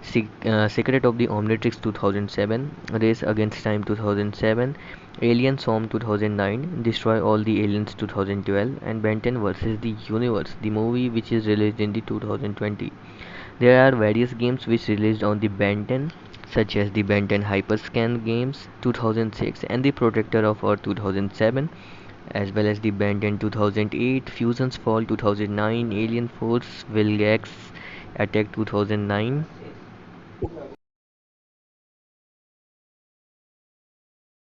Secret of the Omnitrix 2007, Race Against Time 2007, Alien Swarm 2009, Destroy All the Aliens 2012, and Ben 10 versus the Universe, the movie which is released in the 2020. There are various games which released on the Ben 10, such as the Ben 10 Hyperscan Games 2006 and the Protector of Earth 2007, as well as the Ben 10 2008, Fusion's Fall 2009, Alien Force Vilgax Attack 2009,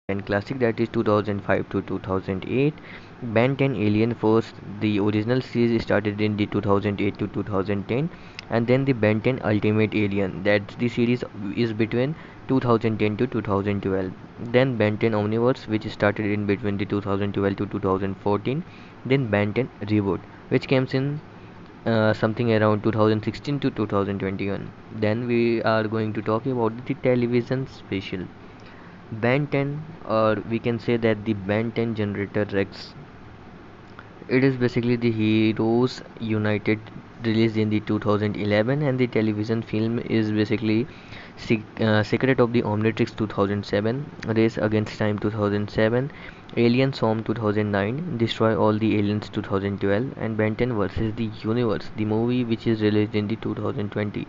and classic, that is 2005 to 2008. Ben 10 Alien Force, the original series started in the 2008 to 2010, and then the Ben 10 Ultimate Alien, that the series is between 2010 to 2012. Then Ben 10 Omniverse, which started in between the 2012 to 2014. Then Ben 10 Reboot, which comes in something around 2016 to 2021. Then we are going to talk about the television special Ben 10, or we can say that the Ben 10 generator Rex. It is basically the Heroes United, released in the 2011, and the television film is basically Secret of the Omnitrix 2007, Race Against Time 2007, Alien Swarm 2009, Destroy All the Aliens 2012, and Ben 10 versus the Universe, the movie which is released in the 2020.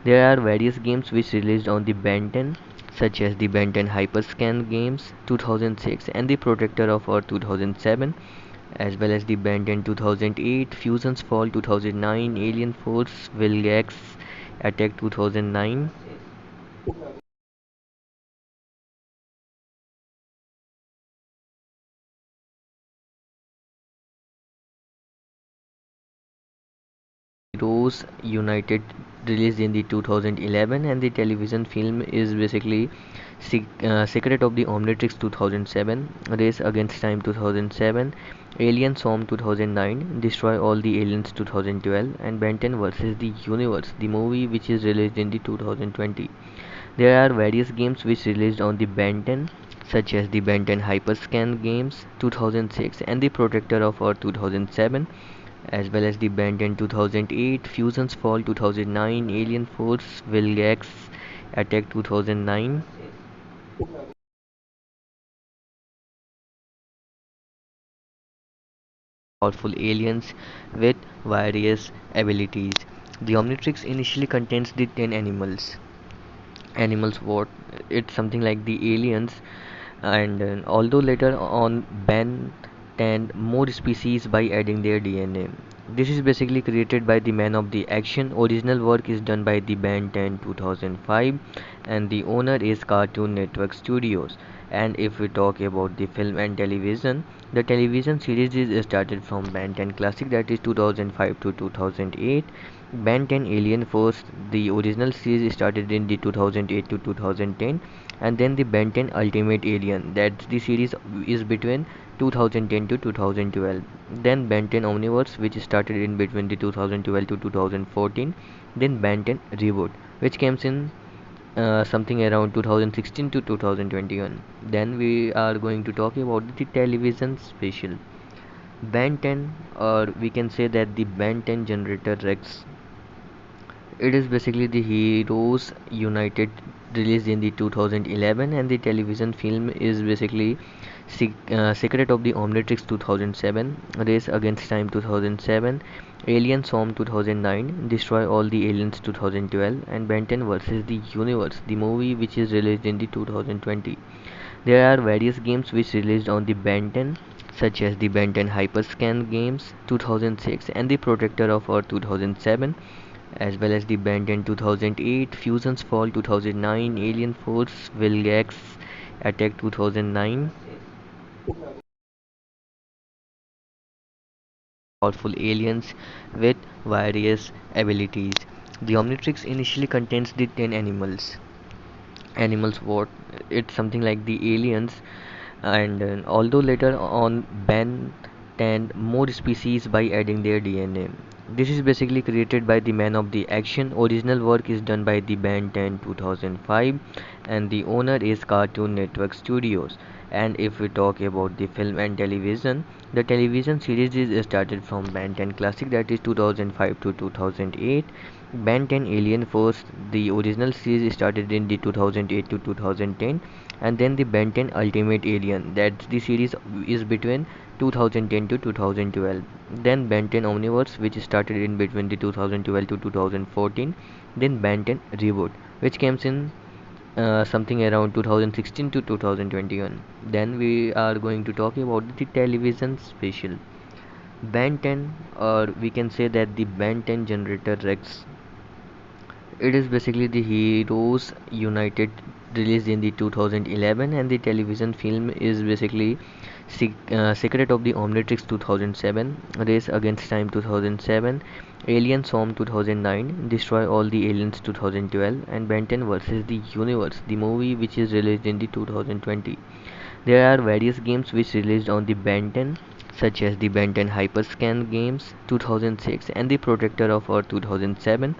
There are various games which released on the Ben 10, such as the Ben 10 Hyperscan Games 2006 and the Protector of Earth 2007, as well as the Ben 10 2008, Fusion's Fall 2009, Alien Force Vilgax Attack 2009, Heroes United, released in the 2011, and the television film is basically Secret of the Omnitrix 2007, Race Against Time 2007, Alien Swarm 2009, Destroy All the Aliens 2012, and Ben 10 versus the Universe, the movie which is released in the 2020. There are various games which released on the Ben 10, such as the Ben 10 Hyperscan Games 2006 and the Protector of Earth 2007, as well as the Ben 10 2008, Fusion's Fall 2009, Alien Force Vilgax Attack 2009, powerful aliens with various abilities. The Omnitrix initially contains the 10 animals. Animals what? It's something like the aliens, and although later on Ben and more species by adding their DNA. This is basically created by the man of the action. Original work is done by the Ben 10 2005, and the owner is Cartoon Network Studios. And if we talk about the film and television, the television series is started from Ben 10 Classic, that is 2005 to 2008. Ben 10 Alien Force, the original series started in the 2008 to 2010, and then the Ben 10 Ultimate Alien, that the series is between 2010 to 2012. Then Ben 10 Omniverse, which started in between the 2012 to 2014. Then Ben 10 Reboot, which comes in something around 2016 to 2021. Then we are going to talk about the television special Ben 10, or we can say that the Ben 10 generator Rex. It is basically the Heroes United, released in the 2011, and the television film is basically Secret of the Omnitrix 2007, Race Against Time 2007, Alien Swarm 2009, Destroy All the Aliens 2012, and Ben 10 versus the Universe, the movie which is released in the 2020. There are various games which released on the Ben 10, such as the Ben 10 Hyperscan Games 2006 and the Protector of Earth 2007, as well as the Ben 10 2008, Fusion's Fall 2009, Alien Force Vilgax Attack 2009, powerful aliens with various abilities. The Omnitrix initially contains the 10 animals. Animals what? It's something like the aliens, and although later on Ben 10 more species by adding their DNA. This is basically created by the man of the action. Original work is done by the Ben 10 2005 and the owner is Cartoon Network Studios. And if we talk about the film and television, the television series is started from Ben 10 Classic, that is 2005 to 2008. Ben 10 Alien Force, the original series started in the 2008 to 2010, and then the Ben 10 Ultimate Alien, that the series is between 2010 to 2012. Then Ben 10 Omniverse, which started in between the 2012 to 2014. Then Ben 10 Reboot, which comes in something around 2016 to 2021. Then we are going to talk about the television special. Ben 10, or we can say that the Ben 10 Generator Rex. It is basically the Heroes United, released in the 2011, and the television film is basically Secret of the Omnitrix 2007, Race Against Time 2007, Alien Swarm 2009, Destroy All the Aliens 2012, and Ben 10 vs. the Universe, the movie, which is released in the 2020. There are various games which released on the Ben 10, such as the Ben 10 Hyperscan Games 2006 and the Protector of Earth 2007,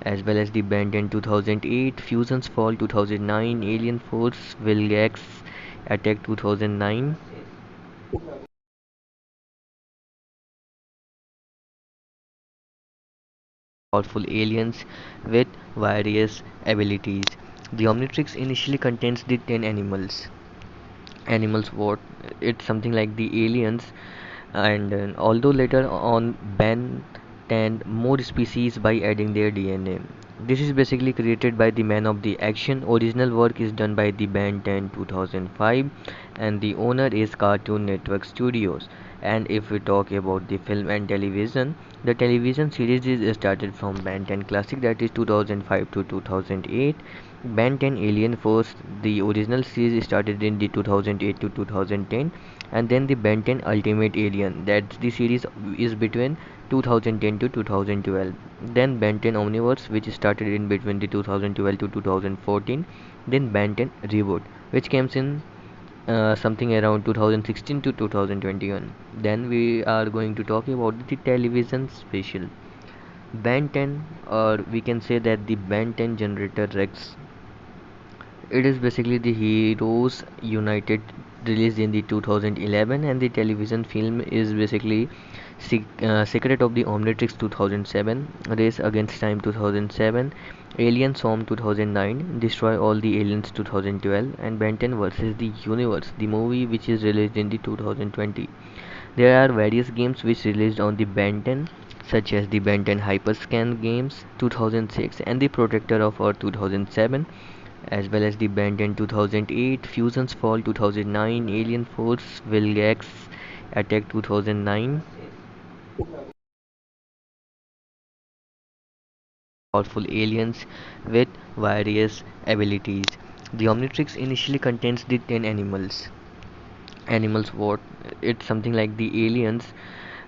as well as the Ben 10 2008, Fusion's Fall 2009, Alien Force Vilgax Attack 2009. Powerful aliens with various abilities. The Omnitrix initially contains the 10 animals. Animals what? It's something like the aliens, and although later on Ben 10 more species by adding their DNA. This is basically created by the man of the action. Original work is done by the Ben 10 2005 and the owner is Cartoon Network Studios. And if we talk about the film and television, the television series is started from Ben 10 Classic, that is 2005 to 2008. Ben 10 Alien Force, the original series started in the 2008 to 2010, and then the Ben 10 Ultimate Alien, that the series is between 2010 to 2012. Then Ben 10 Omniverse, which started in between the 2012 to 2014. Then Ben 10 Reboot, which comes in something around 2016 to 2021. Then we are going to talk about the television special. Ben 10, or we can say that the Ben 10 Generator Rex. It is basically the Heroes United, released in the 2011, and the television film is basically Secret of the Omnitrix 2007, Race Against Time 2007, Alien Swarm 2009, Destroy All the Aliens 2012, and Ben 10 vs. the Universe, the movie, which is released in the 2020. There are various games which released on the Ben 10, such as the Ben 10 Hyperscan Games 2006 and the Protector of Earth 2007, as well as the Ben 10 2008, Fusion's Fall 2009, Alien Force Vilgax Attack 2009. Powerful aliens with various abilities. The Omnitrix initially contains the 10 animals. Animals what? It's something like the aliens,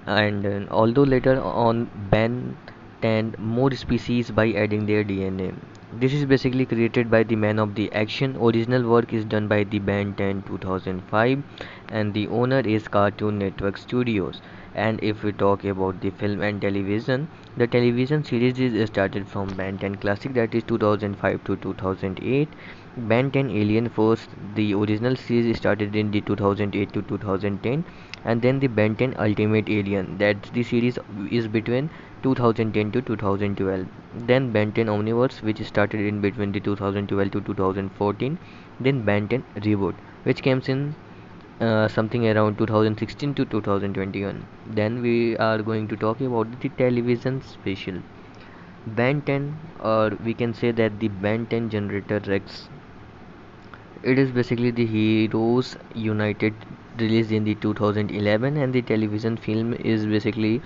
and although later on Ben 10 more species by adding their DNA. This is basically created by the man of the action. Original work is done by the Ben 10 2005 and the owner is Cartoon Network Studios. And if we talk about the film and television, the television series is started from Ben 10 Classic, that is 2005 to 2008. Ben 10 Alien Force, the original series started in the 2008 to 2010, and then the Ben 10 Ultimate Alien, that the series is between 2010 to 2012. Then Ben 10 Omniverse, which started in between the 2012 to 2014. Then Ben 10 Reboot, which comes in something around 2016 to 2021. Then we are going to talk about the television special. Ben 10, or we can say that the Ben 10 Generator Rex. It is basically the Heroes United, released in the 2011, and the television film is basically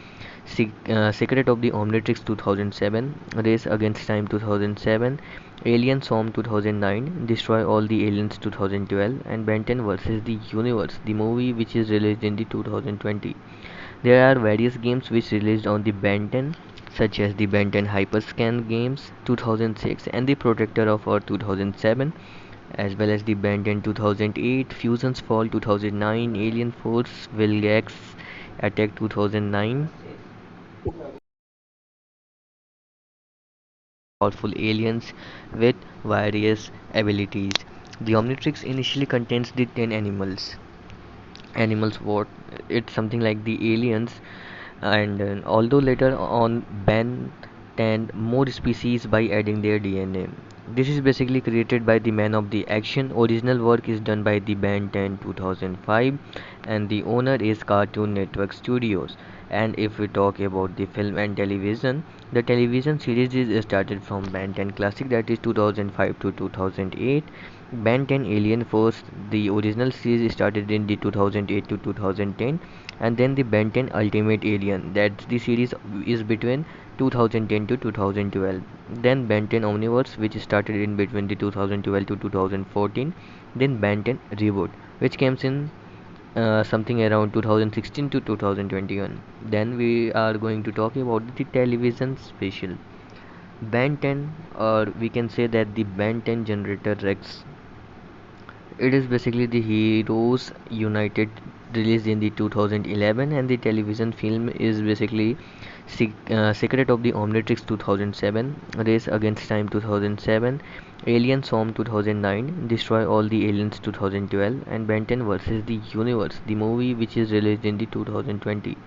Secret of the Omnitrix 2007, Race Against Time 2007, Alien Swarm 2009, Destroy All the Aliens 2012, and Ben 10 vs. the Universe, the movie, which is released in the 2020. There are various games which released on the Ben 10, such as the Ben 10 Hyperscan Games 2006 and the Protector of Earth 2007, as well as the Ben 10 2008, Fusion's Fall 2009, Alien Force Vilgax Attack 2009, powerful aliens with various abilities. The Omnitrix initially contains the 10 animals. Animals what? It's something like the aliens, and although later on Ben and more species by adding their DNA. This is basically created by the man of the action. Original work is done by the Ben 10 2005, and the owner is Cartoon Network Studios. And if we talk about the film and television, the television series is started from Ben 10 Classic, that is 2005 to 2008. Ben 10 Alien Force, the original series started in the 2008 to 2010, and then the Ben 10 Ultimate Alien, that the series is between 2010 to 2012. Then Ben 10 Omniverse, which started in between the 2012 to 2014. Then Ben 10 Reboot, which comes in something around 2016 to 2021. Then we are going to talk about the television special. Ben 10, or we can say that the Ben 10 Generator Rex. It is basically the Heroes United, released in the 2011, and the television film is basically Secret of the Omnitrix 2007, Race Against Time 2007, Alien Swarm 2009, Destroy All the Aliens 2012, and Ben 10 vs. the Universe, the movie, which is released in the 2020.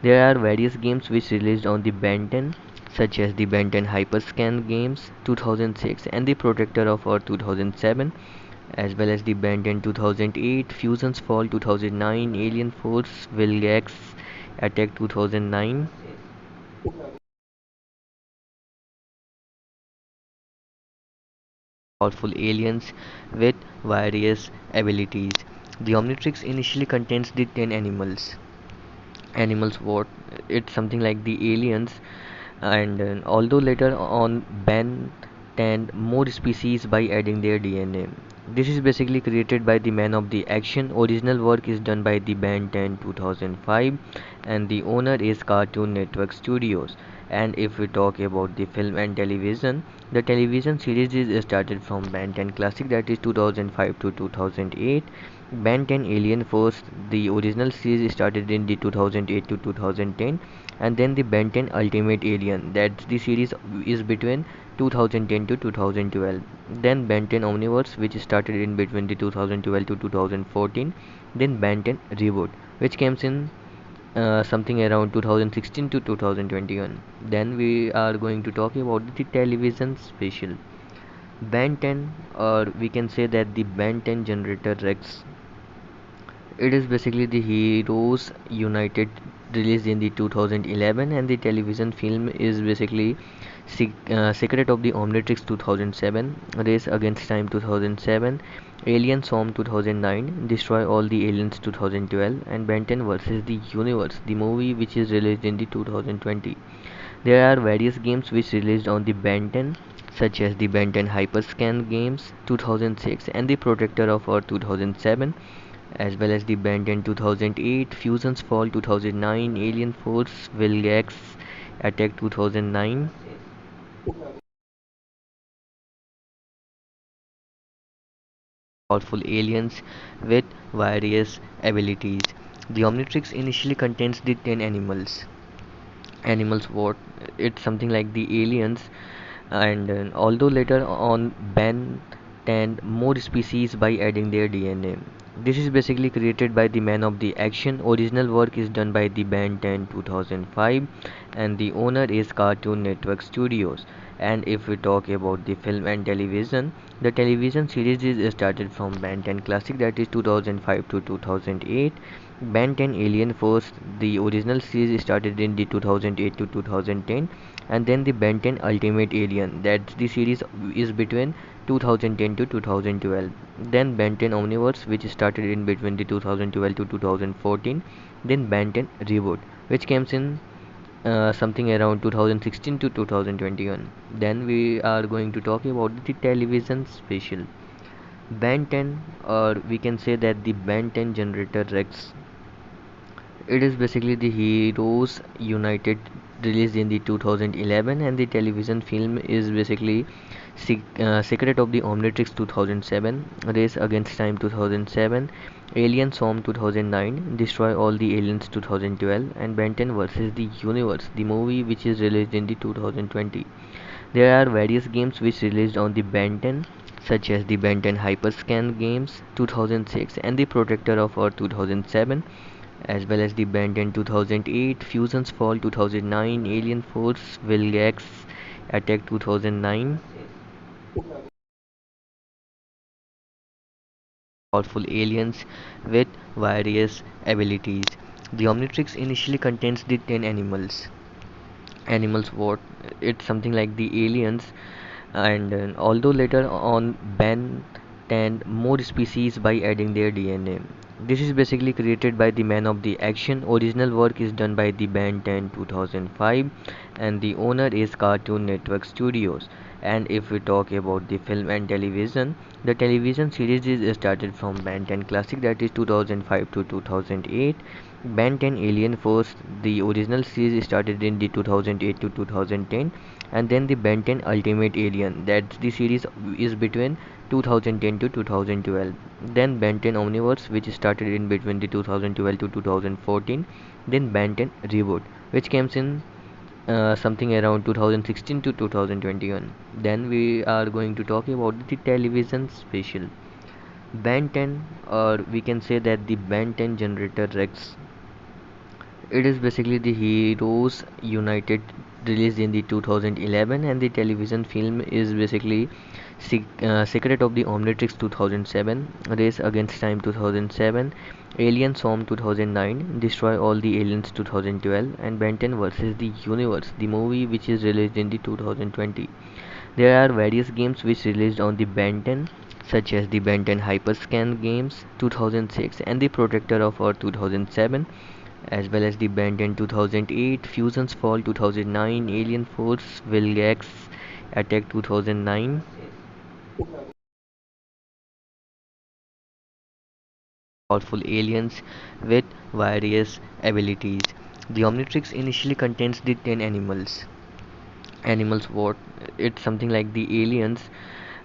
There are various games which released on the Ben 10, such as the Ben 10 Hyperscan Games 2006 and the Protector of Earth 2007, as well as the Ben 10 2008, Fusion's Fall 2009, Alien Force Vilgax Attack 2009, powerful aliens with various abilities. The Omnitrix initially contains the 10 animals. Animals what? It's something like the aliens, and although later on Ben and more species by adding their DNA. This is basically created by the man of the action. Original work is done by the Ben 10 2005, and the owner is Cartoon Network Studios. And if we talk about the film and television, the television series is started from Ben 10 Classic, that is 2005 to 2008. Ben 10 Alien Force, the original series started in the 2008 to 2010, and then the Ben 10 Ultimate Alien, that the series is between 2010 to 2012. Then Ben 10 Omniverse, which started in between the 2012 to 2014. Then Ben 10 Reboot, which comes in something around 2016 to 2021. Then we are going to talk about the television special. Ben 10, or we can say that the Ben 10 Generator Rex. It is basically the Heroes United, released in the 2011, and the television film is basically Secret of the Omnitrix 2007, Race Against Time 2007, Alien Swarm 2009, Destroy All the Aliens 2012, and Ben 10 vs. the Universe, the movie, which is released in the 2020. There are various games which released on the Ben 10, such as the Ben 10 Hyperscan Games 2006 and the Protector of Earth 2007, as well as the Ben 10 2008, Fusion's Fall 2009, Alien Force Vilgax Attack 2009, powerful aliens with various abilities. The Omnitrix initially contains the 10 animals. Animals what? It's something like the aliens, and although later on Ben and more species by adding their DNA. This is basically created by the man of the action. Original work is done by the Ben 10 2005, and the owner is Cartoon Network Studios. And if we talk about the film and television, the television series is started from Ben 10 Classic, that is 2005 to 2008. Ben 10 Alien Force, the original series started in the 2008 to 2010, and then the Ben 10 Ultimate Alien, that the series is between 2010 to 2012. Then Ben 10 Omniverse, which started in between the 2012 to 2014. Then Ben 10 Reboot, which comes in something around 2016 to 2021. Then we are going to talk about the television special. Ben 10, or we can say that the Ben 10 Generator Rex. It is basically the Heroes United, released in the 2011, and the television film is basically Secret of the Omnitrix 2007, Race Against Time 2007, Alien Swarm 2009, Destroy All the Aliens 2012, and Ben 10 vs. the Universe, the movie which is released in the 2020. There are various games which released on the Ben 10, such as the Ben 10 Hyperscan Games 2006 and the Protector of Earth 2007, as well as the Ben 10 2008, Fusion's Fall 2009, Alien Force Vilgax Attack 2009, powerful aliens with various abilities. The Omnitrix initially contains the 10 animals. Animals what? It's something like the aliens, and although later on Ben and more species by adding their DNA. This is basically created by the man of the action. Original work is done by the Ben 10 2005, and the owner is Cartoon Network Studios. And if we talk about the film and television, the television series is started from Ben 10 Classic, that is 2005 to 2008. Ben 10 Alien Force, the original series started in the 2008 to 2010, and then the Ben 10 Ultimate Alien, that the series is between 2010 to 2012. Then Ben 10 Omniverse, which started in between the 2012 to 2014. Then Ben 10 Reboot, which came in something around 2016 to 2021. Then we are going to talk about the television special. Ben 10, or we can say that the Ben 10 Generator Rex. It is basically the Heroes United, released in the 2011, and the television film is basically Secret of the Omnitrix 2007, Race Against Time 2007, Alien Swarm 2009, Destroy All the Aliens 2012, and Ben 10 vs. the Universe, the movie which is released in the 2020. There are various games which released on the Ben 10, such as the Ben 10 Hyperscan Games 2006 and the Protector of Earth 2007, as well as the Ben 10 2008, Fusion's Fall 2009, Alien Force Vilgax Attack 2009, powerful aliens with various abilities. The Omnitrix initially contains the 10 animals. Animals what? It's something like the aliens,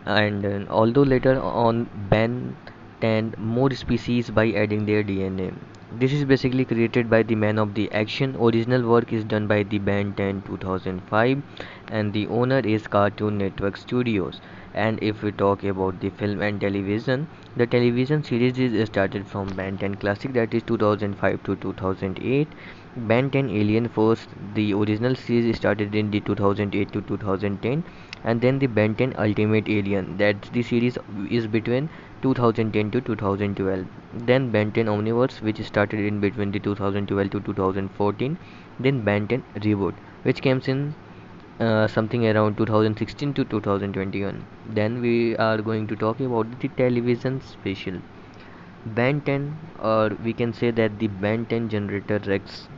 and although later on Ben and more species by adding their DNA. This is basically created by the man of the action. Original work is done by the Ben 10 2005, and the owner is Cartoon Network Studios. And if we talk about the film and television, the television series is started from Ben 10 Classic, that is 2005 to 2008. Ben 10 Alien Force, the original series started in the 2008 to 2010, and then the Ben 10 Ultimate Alien, that the series is between 2010 to 2012. Then Ben 10 Omniverse, which started in between the 2012 to 2014. Then Ben 10 Reboot, which came in something around 2016 to 2021. Then we are going to talk about the television special. Ben 10, or we can say that the Ben 10 Generator Rex.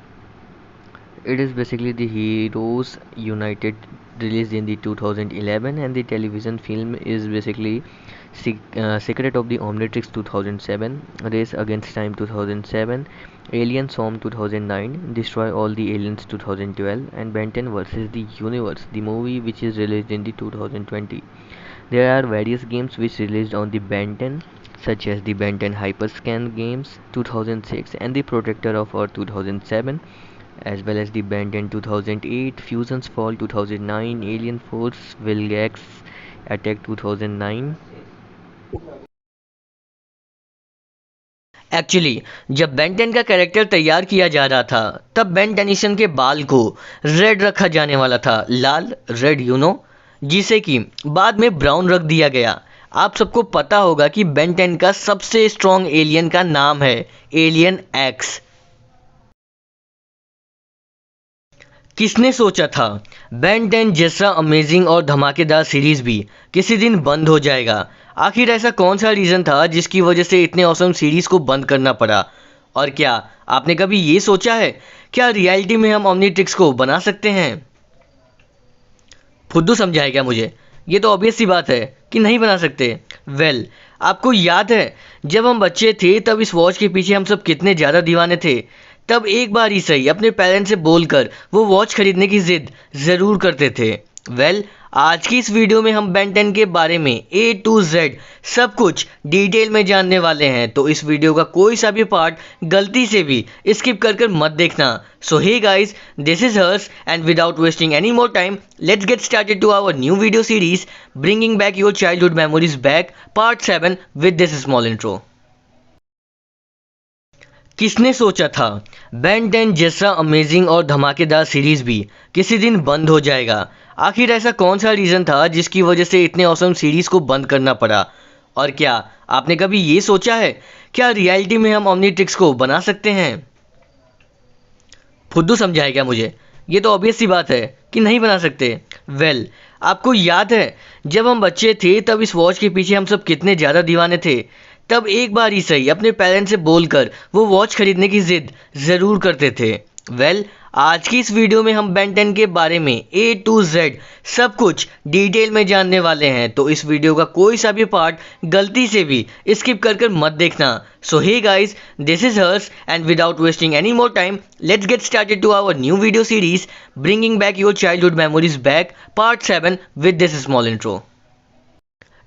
It is basically the Heroes United, released in the 2011, and the television film is basically Secret of the Omnitrix 2007, Race Against Time 2007, Alien Swarm 2009, Destroy All the Aliens 2012, and Ben 10 vs. the Universe, the movie which is released in the 2020. There are various games which released on the Ben 10, such as the Ben 10 Hyperscan Games 2006 and the Protector of Earth 2007, as well as the Ben 10 2008, Fusion's Fall 2009, Alien Force Vilgax Attack 2009. Actually जब Ben 10 का character तैयार किया जा रहा था, तब Ben Tennyson के बाल को रेड रखा जाने वाला था, लाल रेड जिसे कि बाद में ब्राउन रख दिया गया। आप सबको पता होगा कि बेन 10 का सबसे स्ट्रॉन्ग एलियन का नाम है एलियन एक्स। किसने सोचा था बेन 10 जैसा अमेजिंग और धमाकेदार सीरीज भी किसी दिन बंद हो जाएगा? आखिर ऐसा कौन सा रीज़न था जिसकी वजह से इतने औसम सीरीज को बंद करना पड़ा? और क्या आपने कभी ये सोचा है, क्या रियलिटी में हम ओमनीट्रिक्स को बना सकते हैं? फुद्दू समझाए क्या मुझे? ये तो ऑब्वियस सी बात है कि नहीं बना सकते। वेल, आपको याद है जब हम बच्चे थे तब इस वॉच के पीछे हम सब कितने ज़्यादा दीवाने थे। तब एक बार ही सही अपने पेरेंट्स से बोलकर वो वॉच खरीदने की जिद ज़रूर करते थे। वेल, आज की इस वीडियो में हम बेन 10 के बारे में A to Z सब कुछ डिटेल में जानने वाले हैं, तो इस वीडियो का कोई सा भी पार्ट गलती से भी स्किप कर मत देखना। So hey guys, this is Harsh and without wasting any more time let's get started to our new video series bringing back your childhood memories back part 7 with this small intro. किसने सोचा था Ben 10 जैसा amazing और धमाकेदार series भी किसी दिन बंद हो जाएगा। आखिर ऐसा कौन सा रीज़न था जिसकी वजह से इतने औसम सीरीज को बंद करना पड़ा? और क्या आपने कभी ये सोचा है क्या रियलिटी में हम ओमनीट्रिक्स को बना सकते हैं? फुद्दू समझाएगा मुझे? ये तो ऑब्वियस सी बात है कि नहीं बना सकते। वेल, आपको याद है जब हम बच्चे थे तब इस वॉच के पीछे हम सब कितने ज़्यादा दीवाने थे। तब एक बार ही सही अपने पेरेंट्स से बोलकर वो वॉच खरीदने की जिद ज़रूर करते थे। वेल, आज की इस वीडियो में हम बेन 10 के बारे में A to Z सब कुछ डिटेल में जानने वाले हैं, तो इस वीडियो का कोई सा भी पार्ट गलती से भी स्किप कर मत देखना। So hey guys, this is Harsh and without wasting any more time let's get started to our new video series bringing back your childhood memories back part 7 with this small intro.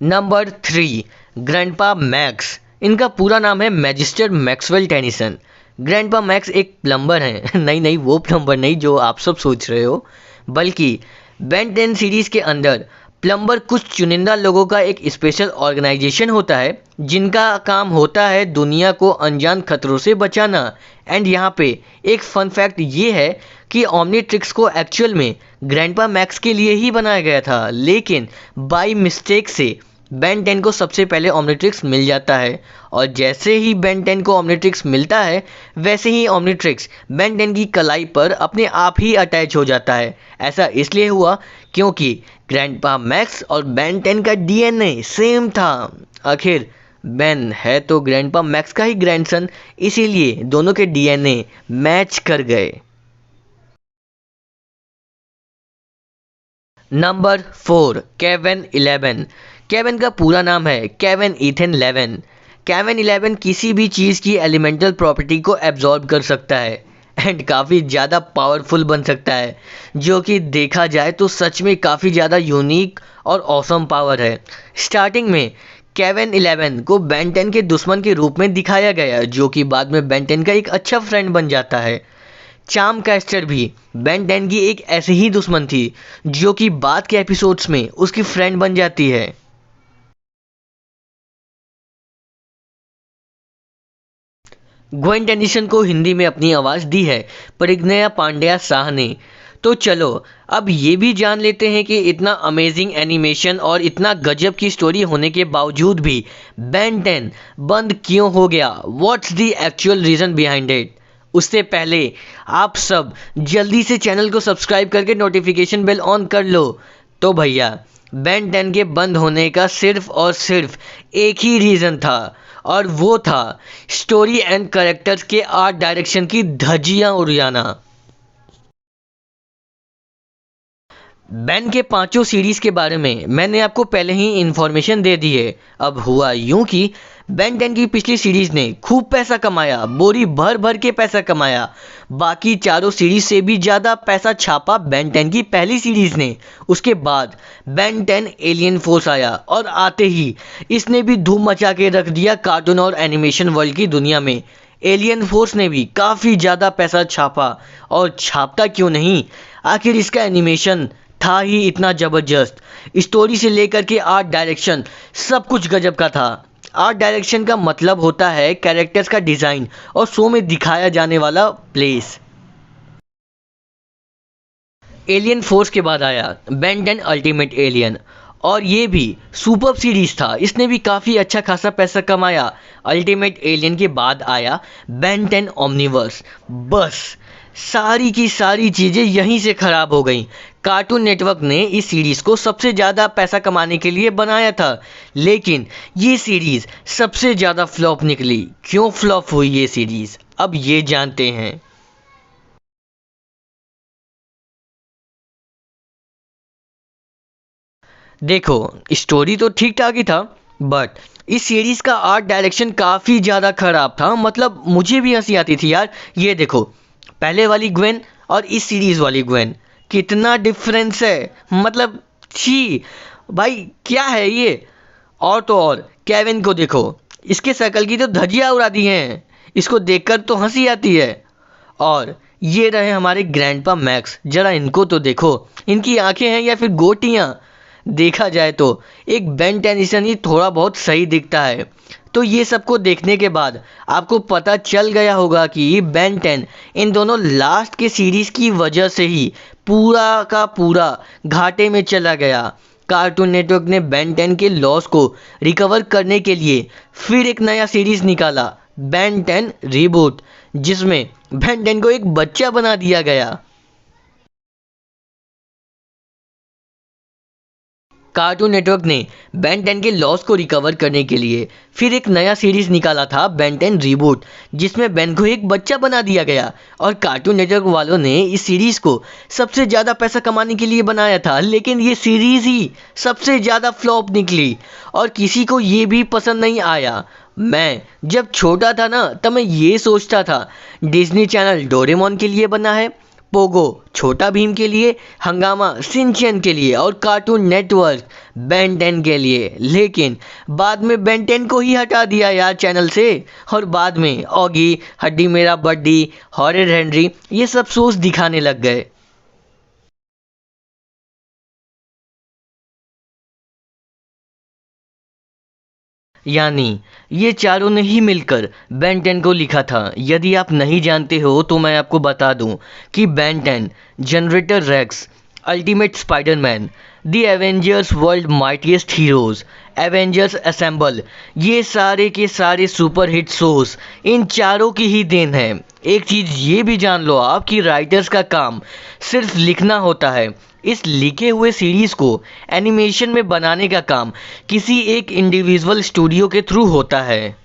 Number 3, grandpa Max. इनका पूरा नाम है Magister Maxwell Tennyson. Grandpa Max एक plumber हैं। नहीं, वो plumber नहीं जो आप सब सोच रहे हो, बल्कि बेन 10 सीरीज़ के अंदर प्लम्बर कुछ चुनिंदा लोगों का एक स्पेशल ऑर्गेनाइजेशन होता है जिनका काम होता है दुनिया को अनजान खतरों से बचाना। एंड यहाँ पे एक फन फैक्ट ये है कि ओमनीट्रिक्स को एक्चुअल में ग्रैंडपा मैक्स के लिए ही बनाया गया था, लेकिन बाय मिस्टेक से बेन 10 को सबसे पहले ओमनीट्रिक्स मिल जाता है। और जैसे ही बेन 10 को ओमनीट्रिक्स मिलता है वैसे ही ओमनीट्रिक्स बेन 10 की कलाई पर अपने आप ही अटैच हो जाता है। ऐसा इसलिए हुआ क्योंकि ग्रैंडपा मैक्स और बेन 10 का DNA सेम था। आखिर बेन है तो ग्रैंडपा मैक्स का ही ग्रैंडसन, इसीलिए दोनों के DNA मैच कर गए। Number 4, Kevin 11। केविन का पूरा नाम है केविन ईथन 11। केविन 11 किसी भी चीज़ की एलिमेंटल प्रॉपर्टी को एब्जॉर्ब कर सकता है एंड काफ़ी ज़्यादा पावरफुल बन सकता है, जो कि देखा जाए तो सच में काफ़ी ज़्यादा यूनिक और ऑसम पावर है। स्टार्टिंग में केविन 11 को बेन 10 के दुश्मन के रूप में दिखाया गया, जो कि बाद में बेन 10 का एक अच्छा फ्रेंड बन जाता है। चार्म कैस्टर भी बेन 10 की एक ऐसी ही दुश्मन थी जो कि बाद के एपिसोड्स में उसकी फ्रेंड बन जाती है। ग्वेन टेनिसन को हिंदी में अपनी आवाज़ दी है परिज्ञा पांड्या शाह ने। तो चलो अब ये भी जान लेते हैं कि इतना अमेजिंग एनिमेशन और इतना गजब की स्टोरी होने के बावजूद भी बेन 10 बंद क्यों हो गया। What's the actual reason behind it. उससे पहले आप सब जल्दी से चैनल को सब्सक्राइब करके नोटिफिकेशन बेल ऑन कर लो। तो भैया, बेन 10 के बंद होने का सिर्फ और सिर्फ एक ही रीज़न था, और वो था स्टोरी एंड कैरेक्टर्स के आर्ट डायरेक्शन की धज्जियां उड़ाना। बेन के पांचों सीरीज़ के बारे में मैंने आपको पहले ही इन्फॉर्मेशन दे दी है। अब हुआ यूं कि बेन 10 की पिछली सीरीज़ ने खूब पैसा कमाया, बोरी भर भर के पैसा कमाया। बाकी चारों सीरीज से भी ज़्यादा पैसा छापा बेन 10 की पहली सीरीज़ ने। उसके बाद बेन 10 एलियन फोर्स आया और आते ही इसने भी धूम मचा के रख दिया कार्टून और एनिमेशन वर्ल्ड की दुनिया में। एलियन फोर्स ने भी काफ़ी ज़्यादा पैसा छापा, और छापता क्यों नहीं, आखिर इसका एनिमेशन था ही इतना ज़बरदस्त। स्टोरी से लेकर के आर्ट डायरेक्शन सब कुछ गजब का था। आर्ट डायरेक्शन का मतलब होता है कैरेक्टर्स का डिज़ाइन और शो में दिखाया जाने वाला प्लेस। एलियन फोर्स के बाद आया बेन 10 अल्टीमेट एलियन, और ये भी सुपर सीरीज था। इसने भी काफ़ी अच्छा खासा पैसा कमाया। अल्टीमेट एलियन के बाद आया बेन 10 ओमनीवर्स। बस सारी की सारी चीज़ें यहीं से ख़राब हो गई। कार्टून नेटवर्क ने इस सीरीज़ को सबसे ज़्यादा पैसा कमाने के लिए बनाया था, लेकिन ये सीरीज़ सबसे ज़्यादा फ्लॉप निकली। क्यों फ्लॉप हुई ये सीरीज़, अब ये जानते हैं। देखो, स्टोरी तो ठीक ठाक ही था, बट इस सीरीज़ का आर्ट डायरेक्शन काफ़ी ज़्यादा ख़राब था। मतलब मुझे भी हंसी आती थी यार। ये देखो, पहले वाली ग्वेन और इस सीरीज़ वाली ग्वेन, कितना डिफरेंस है। मतलब छी भाई, क्या है ये। और तो और केविन को देखो, इसके शकल की तो धज्जियां उड़ा दी हैं, इसको देखकर तो हंसी आती है। और ये रहे हमारे ग्रैंडपा मैक्स, जरा इनको तो देखो, इनकी आंखें हैं या फिर गोटियां। देखा जाए तो एक बेन टेनिसन ही थोड़ा बहुत सही दिखता है। तो ये सबको देखने के बाद आपको पता चल गया होगा कि बेन 10 इन दोनों लास्ट के सीरीज की वजह से ही पूरा का पूरा घाटे में चला गया। कार्टून नेटवर्क ने बेन 10 के लॉस को रिकवर करने के लिए फिर एक नया सीरीज निकाला, बेन 10 रीबूट, जिसमें बेन 10 को एक बच्चा बना दिया गया। कार्टून नेटवर्क ने बेन 10 के लॉस को रिकवर करने के लिए फिर एक नया सीरीज निकाला था, बेन 10 रीबूट, जिसमें बेन को एक बच्चा बना दिया गया। और कार्टून नेटवर्क वालों ने इस सीरीज को सबसे ज़्यादा पैसा कमाने के लिए बनाया था, लेकिन ये सीरीज ही सबसे ज़्यादा फ्लॉप निकली और किसी को ये भी पसंद नहीं आया। मैं जब छोटा था ना, तब मैं ये सोचता था डिज्नी चैनल डोरेमोन के लिए बना है, पोगो छोटा भीम के लिए, हंगामा सिंचन के लिए और कार्टून नेटवर्क बेन 10 के लिए। लेकिन बाद में बेन 10 को ही हटा दिया यार चैनल से, और बाद में ऑगी, हड्डी मेरा बड्डी, हॉरर हेनरी, ये सब शोज दिखाने लग गए। यानी ये चारों ने ही मिलकर बेन 10 को लिखा था। यदि आप नहीं जानते हो तो मैं आपको बता दूं कि Ben 10, generator Rex, ultimate Spiderman, the Avengers world mightiest heroes, Avengers assemble, ये सारे के सारे सुपर हिट शोज इन चारों की ही देन है। एक चीज़ ये भी जान लो आप कि राइटर्स का काम सिर्फ लिखना होता है, इस लिखे हुए सीरीज को एनिमेशन में बनाने का काम किसी एक इंडिविजुअल स्टूडियो के थ्रू होता है।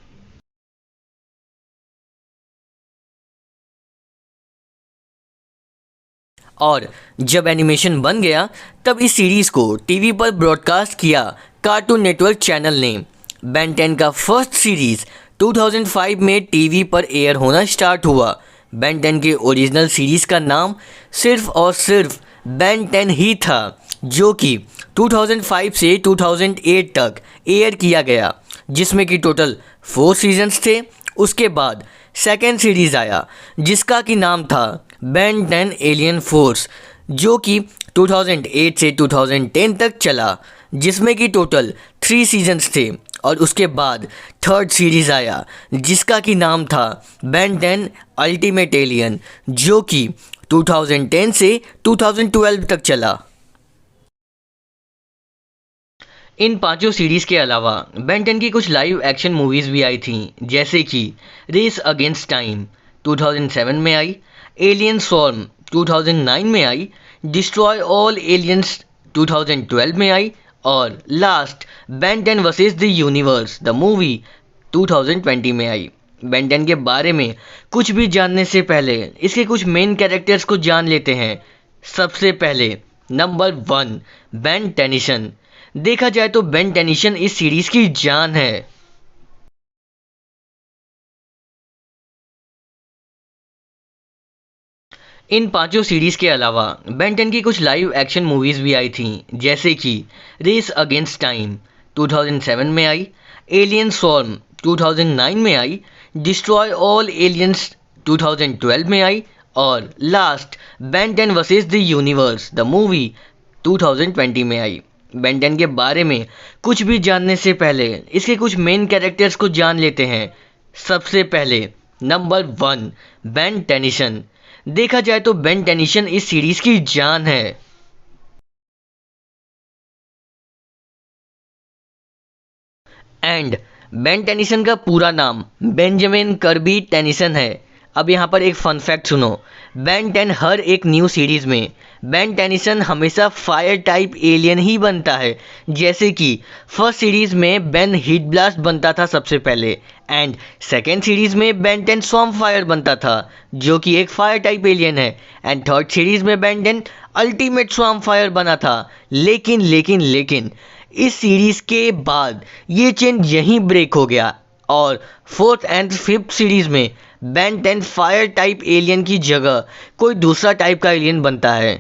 और जब एनिमेशन बन गया तब इस सीरीज को टीवी पर ब्रॉडकास्ट किया कार्टून नेटवर्क चैनल ने। बेन 10 का फर्स्ट सीरीज 2005 में टीवी पर एयर होना स्टार्ट हुआ। बेन 10 के ओरिजिनल सीरीज का नाम सिर्फ और सिर्फ बेन 10 ही था, जो कि 2005 से 2008 तक एयर किया गया, जिसमें कि टोटल 4 सीजन्स थे। उसके बाद सेकेंड सीरीज़ आया जिसका कि नाम था बेन 10 एलियन फोर्स, जो कि 2008 से 2010 तक चला, जिसमें कि टोटल 3 सीजन्स थे। और उसके बाद थर्ड सीरीज़ आया जिसका कि नाम था बेन 10 अल्टीमेट एलियन, जो कि 2010 से 2012 तक चला। इन पांचों सीरीज के अलावा बेन 10 की कुछ लाइव एक्शन मूवीज भी आई थी, जैसे कि रेस अगेंस्ट टाइम 2007 में आई, एलियन स्वॉर्म 2009 में आई, डिस्ट्रॉय ऑल एलियंस 2012 में आई और last Ben 10 versus the universe the movie 2020 में आई। बेन 10 के बारे में कुछ भी जानने से पहले इसके कुछ मेन कैरेक्टर्स को जान लेते हैं। सबसे पहले नंबर 1, बेन टेनिसन। देखा जाए तो बेन टेनिसन इस सीरीज की जान है। इन पांचों सीरीज के अलावा बेन 10 की कुछ लाइव एक्शन मूवीज भी आई थी, जैसे कि रेस अगेंस्ट टाइम 2007 में आई, एलियन स्वॉर्म 2009 में आई, डिस्ट्रॉय ऑल एलियंस 2012 में आई और last Ben 10 versus the universe the movie 2020 में आई। बेन 10 के बारे में कुछ भी जानने से पहले इसके कुछ मेन कैरेक्टर्स को जान लेते हैं। सबसे पहले नंबर 1, बेन टेनिसन। देखा जाए तो बेन टेनिसन इस सीरीज की जान है। एंड बेन टेनिसन का पूरा नाम बेंजामिन कर्बी टेनिसन है। अब यहाँ पर एक फन फैक्ट सुनो, बेन 10 हर एक न्यू सीरीज में बेन टेनिसन हमेशा फायर टाइप एलियन ही बनता है। जैसे कि फर्स्ट सीरीज में बेन हीट ब्लास्ट बनता था सबसे पहले, एंड सेकेंड सीरीज में बेन 10 स्वॉर्म फायर बनता था, जो कि एक फायर टाइप एलियन है, एंड थर्ड सीरीज में बेन 10 अल्टीमेट स्वॉर्म फायर बना था। लेकिन इस सीरीज के बाद ये चेन यहीं ब्रेक हो गया और फोर्थ एंड फिफ्थ सीरीज में बेन 10 फायर टाइप एलियन की जगह कोई दूसरा टाइप का एलियन बनता है।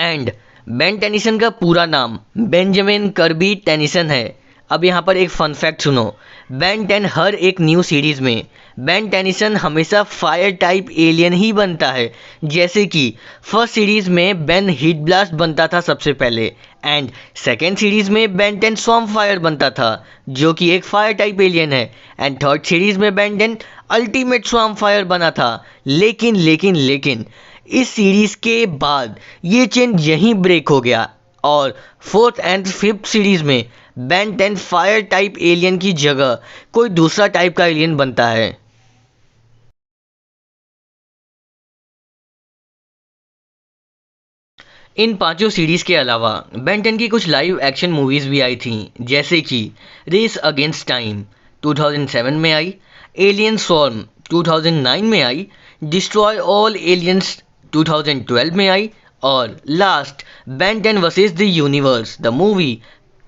एंड बेन टेनिसन का पूरा नाम बेंजामिन कर्बी टेनिसन है। अब यहाँ पर एक फन फैक्ट सुनो। बेन 10 हर एक न्यू सीरीज में बेन टेनिसन हमेशा फायर टाइप एलियन ही बनता है। जैसे कि फर्स्ट सीरीज में बेन हीट ब्लास्ट बनता था सबसे पहले, एंड सेकेंड सीरीज में बेन 10 स्वॉर्म फायर बनता था जो कि एक फायर टाइप एलियन है, एंड थर्ड सीरीज में बेन 10 अल्टीमेट स्वॉर्म फायर बना था। लेकिन इस सीरीज के बाद ये चेन यहीं ब्रेक हो गया और फोर्थ एंड फिफ्थ सीरीज में बेन 10 फायर टाइप एलियन की जगह कोई दूसरा टाइप का एलियन बनता है। इन पांचों सीरीज के अलावा बेन 10 की कुछ लाइव एक्शन मूवीज भी आई थी, जैसे कि रेस अगेंस्ट टाइम 2007 में आई, एलियन स्वॉर्म 2009 में आई, डिस्ट्रॉय ऑल एलियंस 2012 में आई और last Ben 10 versus the universe the movie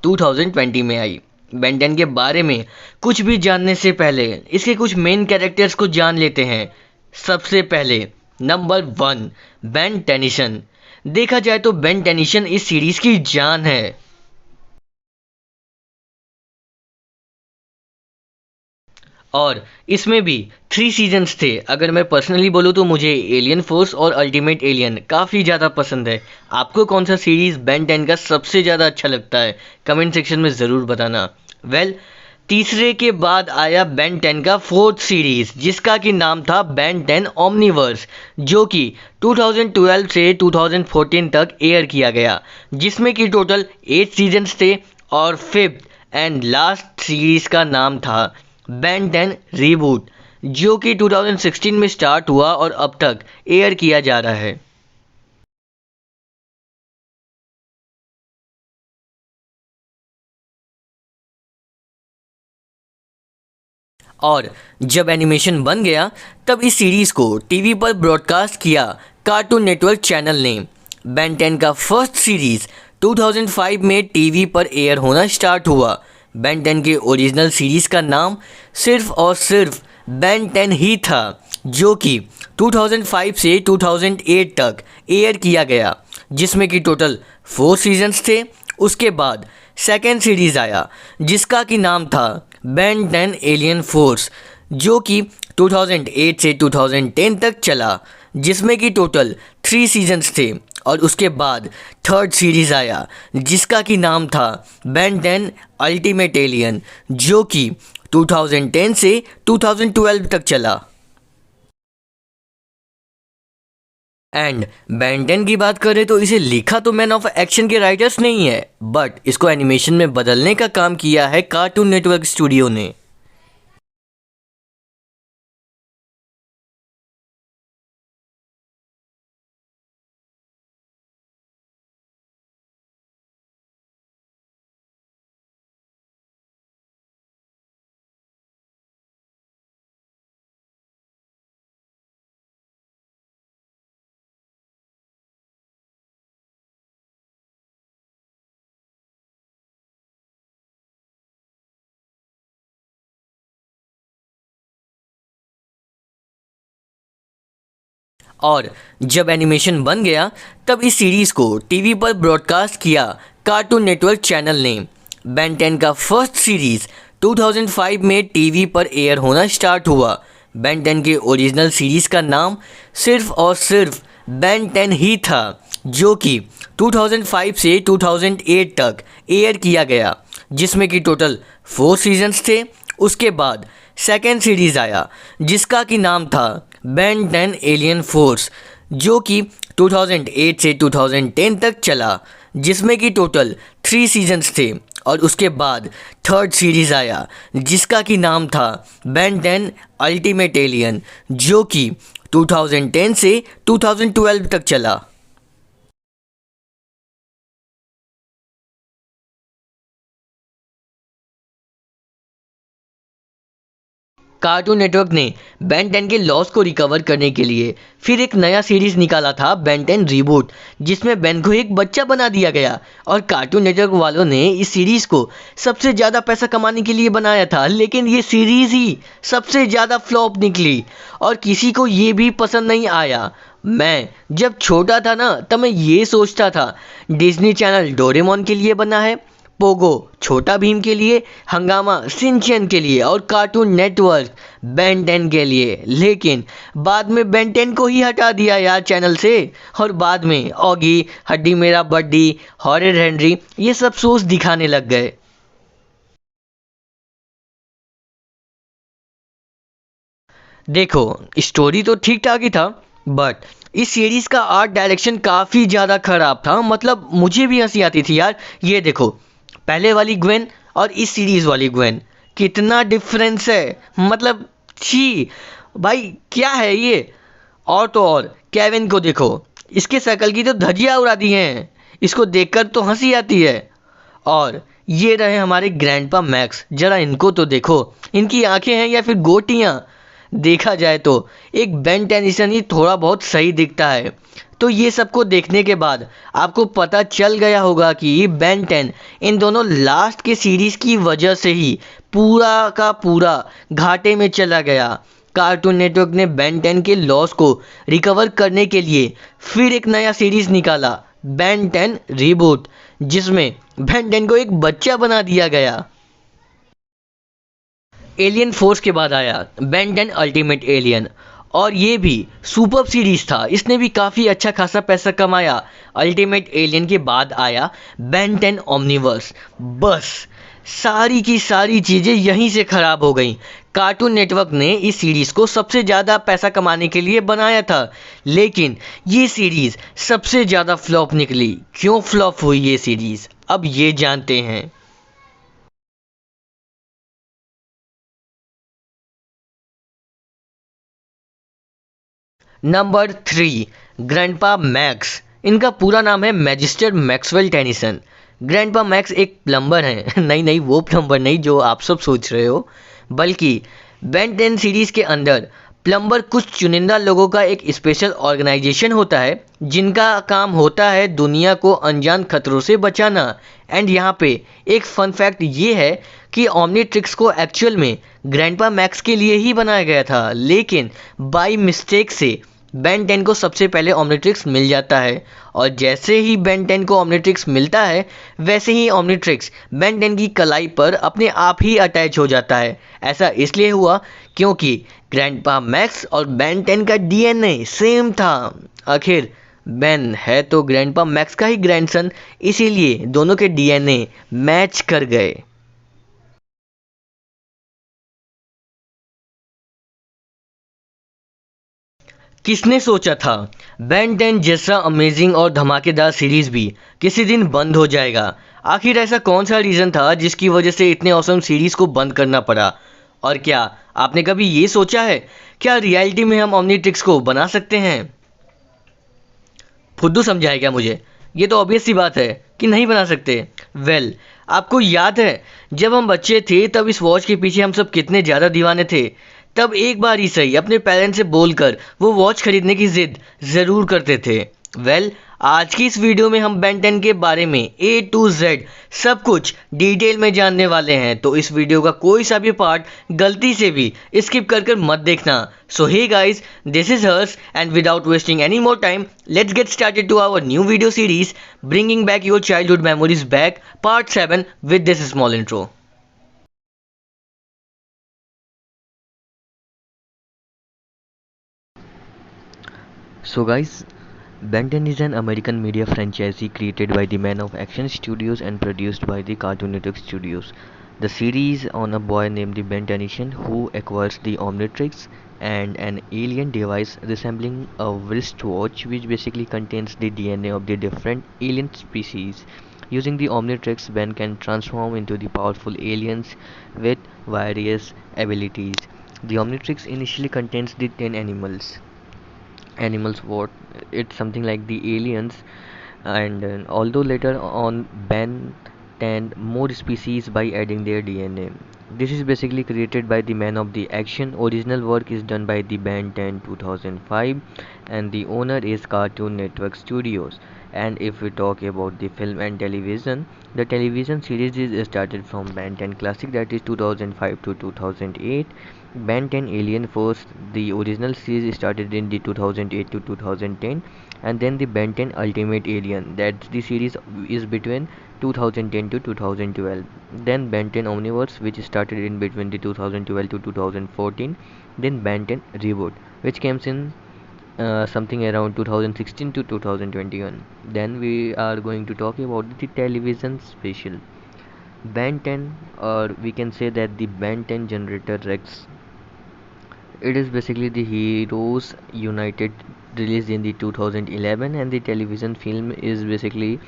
2020 में आई। बेन 10 के बारे में कुछ भी जानने से पहले इसके कुछ मेन कैरेक्टर्स को जान लेते हैं। सबसे पहले नंबर 1 बेन टेनिसन। देखा जाए तो बेन टेनिसन इस सीरीज की जान है। और इसमें भी 3 सीजन्स थे। अगर मैं पर्सनली बोलूँ तो मुझे एलियन फोर्स और अल्टीमेट एलियन काफ़ी ज़्यादा पसंद है। आपको कौन सा सीरीज़ बेन 10 का सबसे ज़्यादा अच्छा लगता है कमेंट सेक्शन में ज़रूर बताना। तीसरे के बाद आया बेन 10 का फोर्थ सीरीज़ जिसका कि नाम था बेन 10 ओमनीवर्स, जो कि 2012 से 2014 तक एयर किया गया, जिसमें कि टोटल 8 सीजन्स थे और फिफ्थ एंड लास्ट सीरीज़ का नाम था बेन 10 रीबूट, जो कि 2016 में स्टार्ट हुआ और अब तक एयर किया जा रहा है। और जब एनिमेशन बन गया तब इस सीरीज़ को टीवी पर ब्रॉडकास्ट किया कार्टून नेटवर्क चैनल ने। बेन 10 का फर्स्ट सीरीज़ 2005 में टीवी पर एयर होना स्टार्ट हुआ। बेन 10 के ओरिजिनल सीरीज़ का नाम सिर्फ और सिर्फ बेन 10 ही था, जो कि 2005 से 2008 तक एयर किया गया, जिसमें कि टोटल 4 सीजन्स थे। उसके बाद सेकेंड सीरीज़ आया जिसका कि नाम था बेन 10 एलियन फोर्स, जो कि 2008 से 2010 तक चला, जिसमें कि टोटल 3 सीजन्स थे। और उसके बाद थर्ड सीरीज़ आया जिसका कि नाम था बेन 10 अल्टीमेट एलियन, जो कि 2010 से 2012 तक चला। एंड बेन 10 की बात करें तो इसे लिखा तो मैन ऑफ एक्शन के राइटर्स नहीं है, बट इसको एनिमेशन में बदलने का काम किया है कार्टून नेटवर्क स्टूडियो ने। और जब एनिमेशन बन गया तब इस सीरीज़ को टीवी पर ब्रॉडकास्ट किया कार्टून नेटवर्क चैनल ने। बेन 10 का फर्स्ट सीरीज़ 2005 में टीवी पर एयर होना स्टार्ट हुआ। बेन 10 के ओरिजिनल सीरीज़ का नाम सिर्फ और सिर्फ बेन 10 ही था, जो कि 2005 से 2008 तक एयर किया गया, जिसमें कि टोटल 4 सीजन्स थे। उसके बाद सेकेंड सीरीज़ आया जिसका कि नाम था बेन 10 एलियन फोर्स, जो कि 2008 से 2010 तक चला, जिसमें कि टोटल 3 सीजन्स थे। और उसके बाद थर्ड सीरीज़ आया जिसका कि नाम था बेन 10 अल्टीमेट एलियन, जो कि 2010 से 2012 तक चला। कार्टून नेटवर्क ने बेन 10 के लॉस को रिकवर करने के लिए फिर एक नया सीरीज़ निकाला था बेन 10 रीबूट, जिसमें बेन को एक बच्चा बना दिया गया। और कार्टून नेटवर्क वालों ने इस सीरीज़ को सबसे ज़्यादा पैसा कमाने के लिए बनाया था, लेकिन ये सीरीज़ ही सबसे ज़्यादा फ्लॉप निकली और किसी को ये भी पसंद नहीं आया। मैं जब छोटा था ना तब मैं ये सोचता था डिज्नी चैनल डोरेमोन के लिए बना है, पोगो छोटा भीम के लिए, हंगामा सिंचन के लिए और कार्टून नेटवर्क बेन 10 के लिए। लेकिन बाद में बेन 10 को ही हटा दिया यार चैनल से, और बाद में ऑगी, हड्डी मेरा बड्डी, हॉरर हेनरी ये सब शोज दिखाने लग गए। देखो, स्टोरी तो ठीक ठाक ही था, बट इस सीरीज का आर्ट डायरेक्शन काफ़ी ज़्यादा खराब था। मतलब मुझे भी हंसी आती थी यार। ये देखो, पहले वाली ग्वेन और इस सीरीज वाली ग्वेन, कितना डिफरेंस है। मतलब छी भाई, क्या है ये। और तो और केविन को देखो, इसके शकल की तो धज्जियां उड़ा दी हैं। इसको देखकर तो हंसी आती है। और ये रहे हमारे ग्रैंडपा मैक्स, जरा इनको तो देखो, इनकी आंखें हैं या फिर गोटियां। देखा जाए तो एक बेन टेनिसन ही थोड़ा बहुत सही दिखता है। तो ये सबको देखने के बाद आपको पता चल गया होगा कि बेन 10 इन दोनों लास्ट के सीरीज की वजह से ही पूरा का पूरा घाटे में चला गया। कार्टून नेटवर्क ने बेन 10 के लॉस को रिकवर करने के लिए फिर एक नया सीरीज निकाला, बेन 10 रीबूट, जिसमें बेन 10 को एक बच्चा बना दिया गया। एलियन फोर्स के बाद आया बेन 10 अल्टीमेट एलियन, और ये भी सुपर सीरीज था। इसने भी काफ़ी अच्छा खासा पैसा कमाया। अल्टीमेट एलियन के बाद आया बेन 10 ओमनीवर्स। बस सारी की सारी चीज़ें यहीं से ख़राब हो गई। कार्टून नेटवर्क ने इस सीरीज़ को सबसे ज़्यादा पैसा कमाने के लिए बनाया था, लेकिन ये सीरीज़ सबसे ज़्यादा फ्लॉप निकली। क्यों फ्लॉप हुई ये सीरीज़, अब ये जानते हैं। Number 3, grandpa Max. इनका पूरा नाम है Magister Maxwell Tennyson. Grandpa Max एक प्लम्बर हैं। नहीं नहीं, वो प्लम्बर नहीं जो आप सब सोच रहे हो, बल्कि बेन 10 सीरीज के अंदर प्लम्बर कुछ चुनिंदा लोगों का एक स्पेशल ऑर्गेनाइजेशन होता है, जिनका काम होता है दुनिया को अनजान खतरों से बचाना। एंड यहाँ पे एक फन फैक्ट ये है कि ओमनीट्रिक्स को एक्चुअल में ग्रैंडपा मैक्स के लिए ही बनाया गया था, लेकिन बाय मिस्टेक से बेन 10 को सबसे पहले ओमनीट्रिक्स मिल जाता है। और जैसे ही बेन 10 को ओमनीट्रिक्स मिलता है, वैसे ही ओमनीट्रिक्स बेन 10 की कलाई पर अपने आप ही अटैच हो जाता है। ऐसा इसलिए हुआ क्योंकि ग्रैंडपा मैक्स और बेन 10 का डीएनए सेम था। आखिर बेन है तो ग्रैंडपा मैक्स का ही ग्रैंडसन, इसीलिए दोनों के डीएनए मैच कर गए। किसने सोचा था बेन 10 जैसा अमेजिंग और धमाकेदार सीरीज भी किसी दिन बंद हो जाएगा। आखिर ऐसा कौन सा रीज़न था जिसकी वजह से इतने औसम सीरीज को बंद करना पड़ा। और क्या आपने कभी ये सोचा है, क्या रियलिटी में हम ओमनीट्रिक्स को बना सकते हैं। फुद्दू समझाए क्या मुझे, ये तो ऑब्वियस सी बात है कि नहीं बना सकते। वेल, आपको याद है जब हम बच्चे थे तब इस वॉच के पीछे हम सब कितने ज़्यादा दीवाने थे। तब एक बार ही सही अपने पेरेंट्स से बोलकर वो वॉच खरीदने की जिद ज़रूर करते थे। वेल, आज की इस वीडियो में हम बेन 10 के बारे में ए टू जेड सब कुछ डिटेल में जानने वाले हैं, तो इस वीडियो का कोई सा भी पार्ट गलती से भी स्किप कर मत देखना। So hey guys, this is Harsh and without wasting any more time let's get started to our new video series bringing back your childhood memories back part 7 with this small intro. So guys, Ben 10 is an American media franchise created by the Man of Action Studios and produced by the Cartoon Network Studios. The series on a boy named the Ben Tennyson who acquires the Omnitrix and an alien device resembling a wristwatch which basically contains the DNA of the different alien species. Using the Omnitrix, Ben can transform into the powerful aliens with various abilities. The Omnitrix initially contains the 10 animals what it's something like the aliens, and although later on Ben 10 more species by adding their DNA. This is basically created by the man of the action. Original work is done by the Ben 10 2005 and the owner is Cartoon Network Studios. And if we talk about the film and television, the television series is started from Ben 10 Classic, that is 2005 to 2008. Ben 10 Alien Force, the original series started in the 2008 to 2010, and then the Ben 10 Ultimate Alien, that the series is between 2010 to 2012. Then Ben 10 Omniverse, which started in between the 2012 to 2014. Then Ben 10 Reboot, which comes in something around 2016 to 2021. Then we are going to talk about the television special Ben 10, or we can say that the Ben 10 Generator Rex. It is basically the Heroes United, released in the 2011, and the television film is basically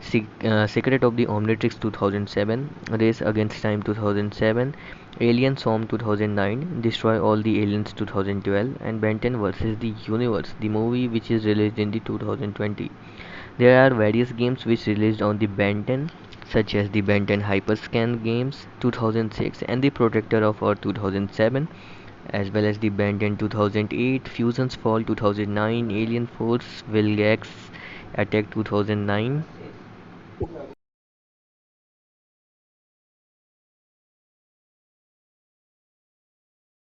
Secret of the Omnitrix 2007, Race Against Time 2007, Alien Swarm 2009, Destroy All the Aliens 2012, and Ben 10 vs. the Universe, the movie, which is released in the 2020. There are various games which released on the Ben 10, such as the Ben 10 Hyperscan Games 2006 and the Protector of Earth 2007, as well as the Ben 10 2008, Fusion's Fall 2009, Alien Force Vilgax Attack 2009,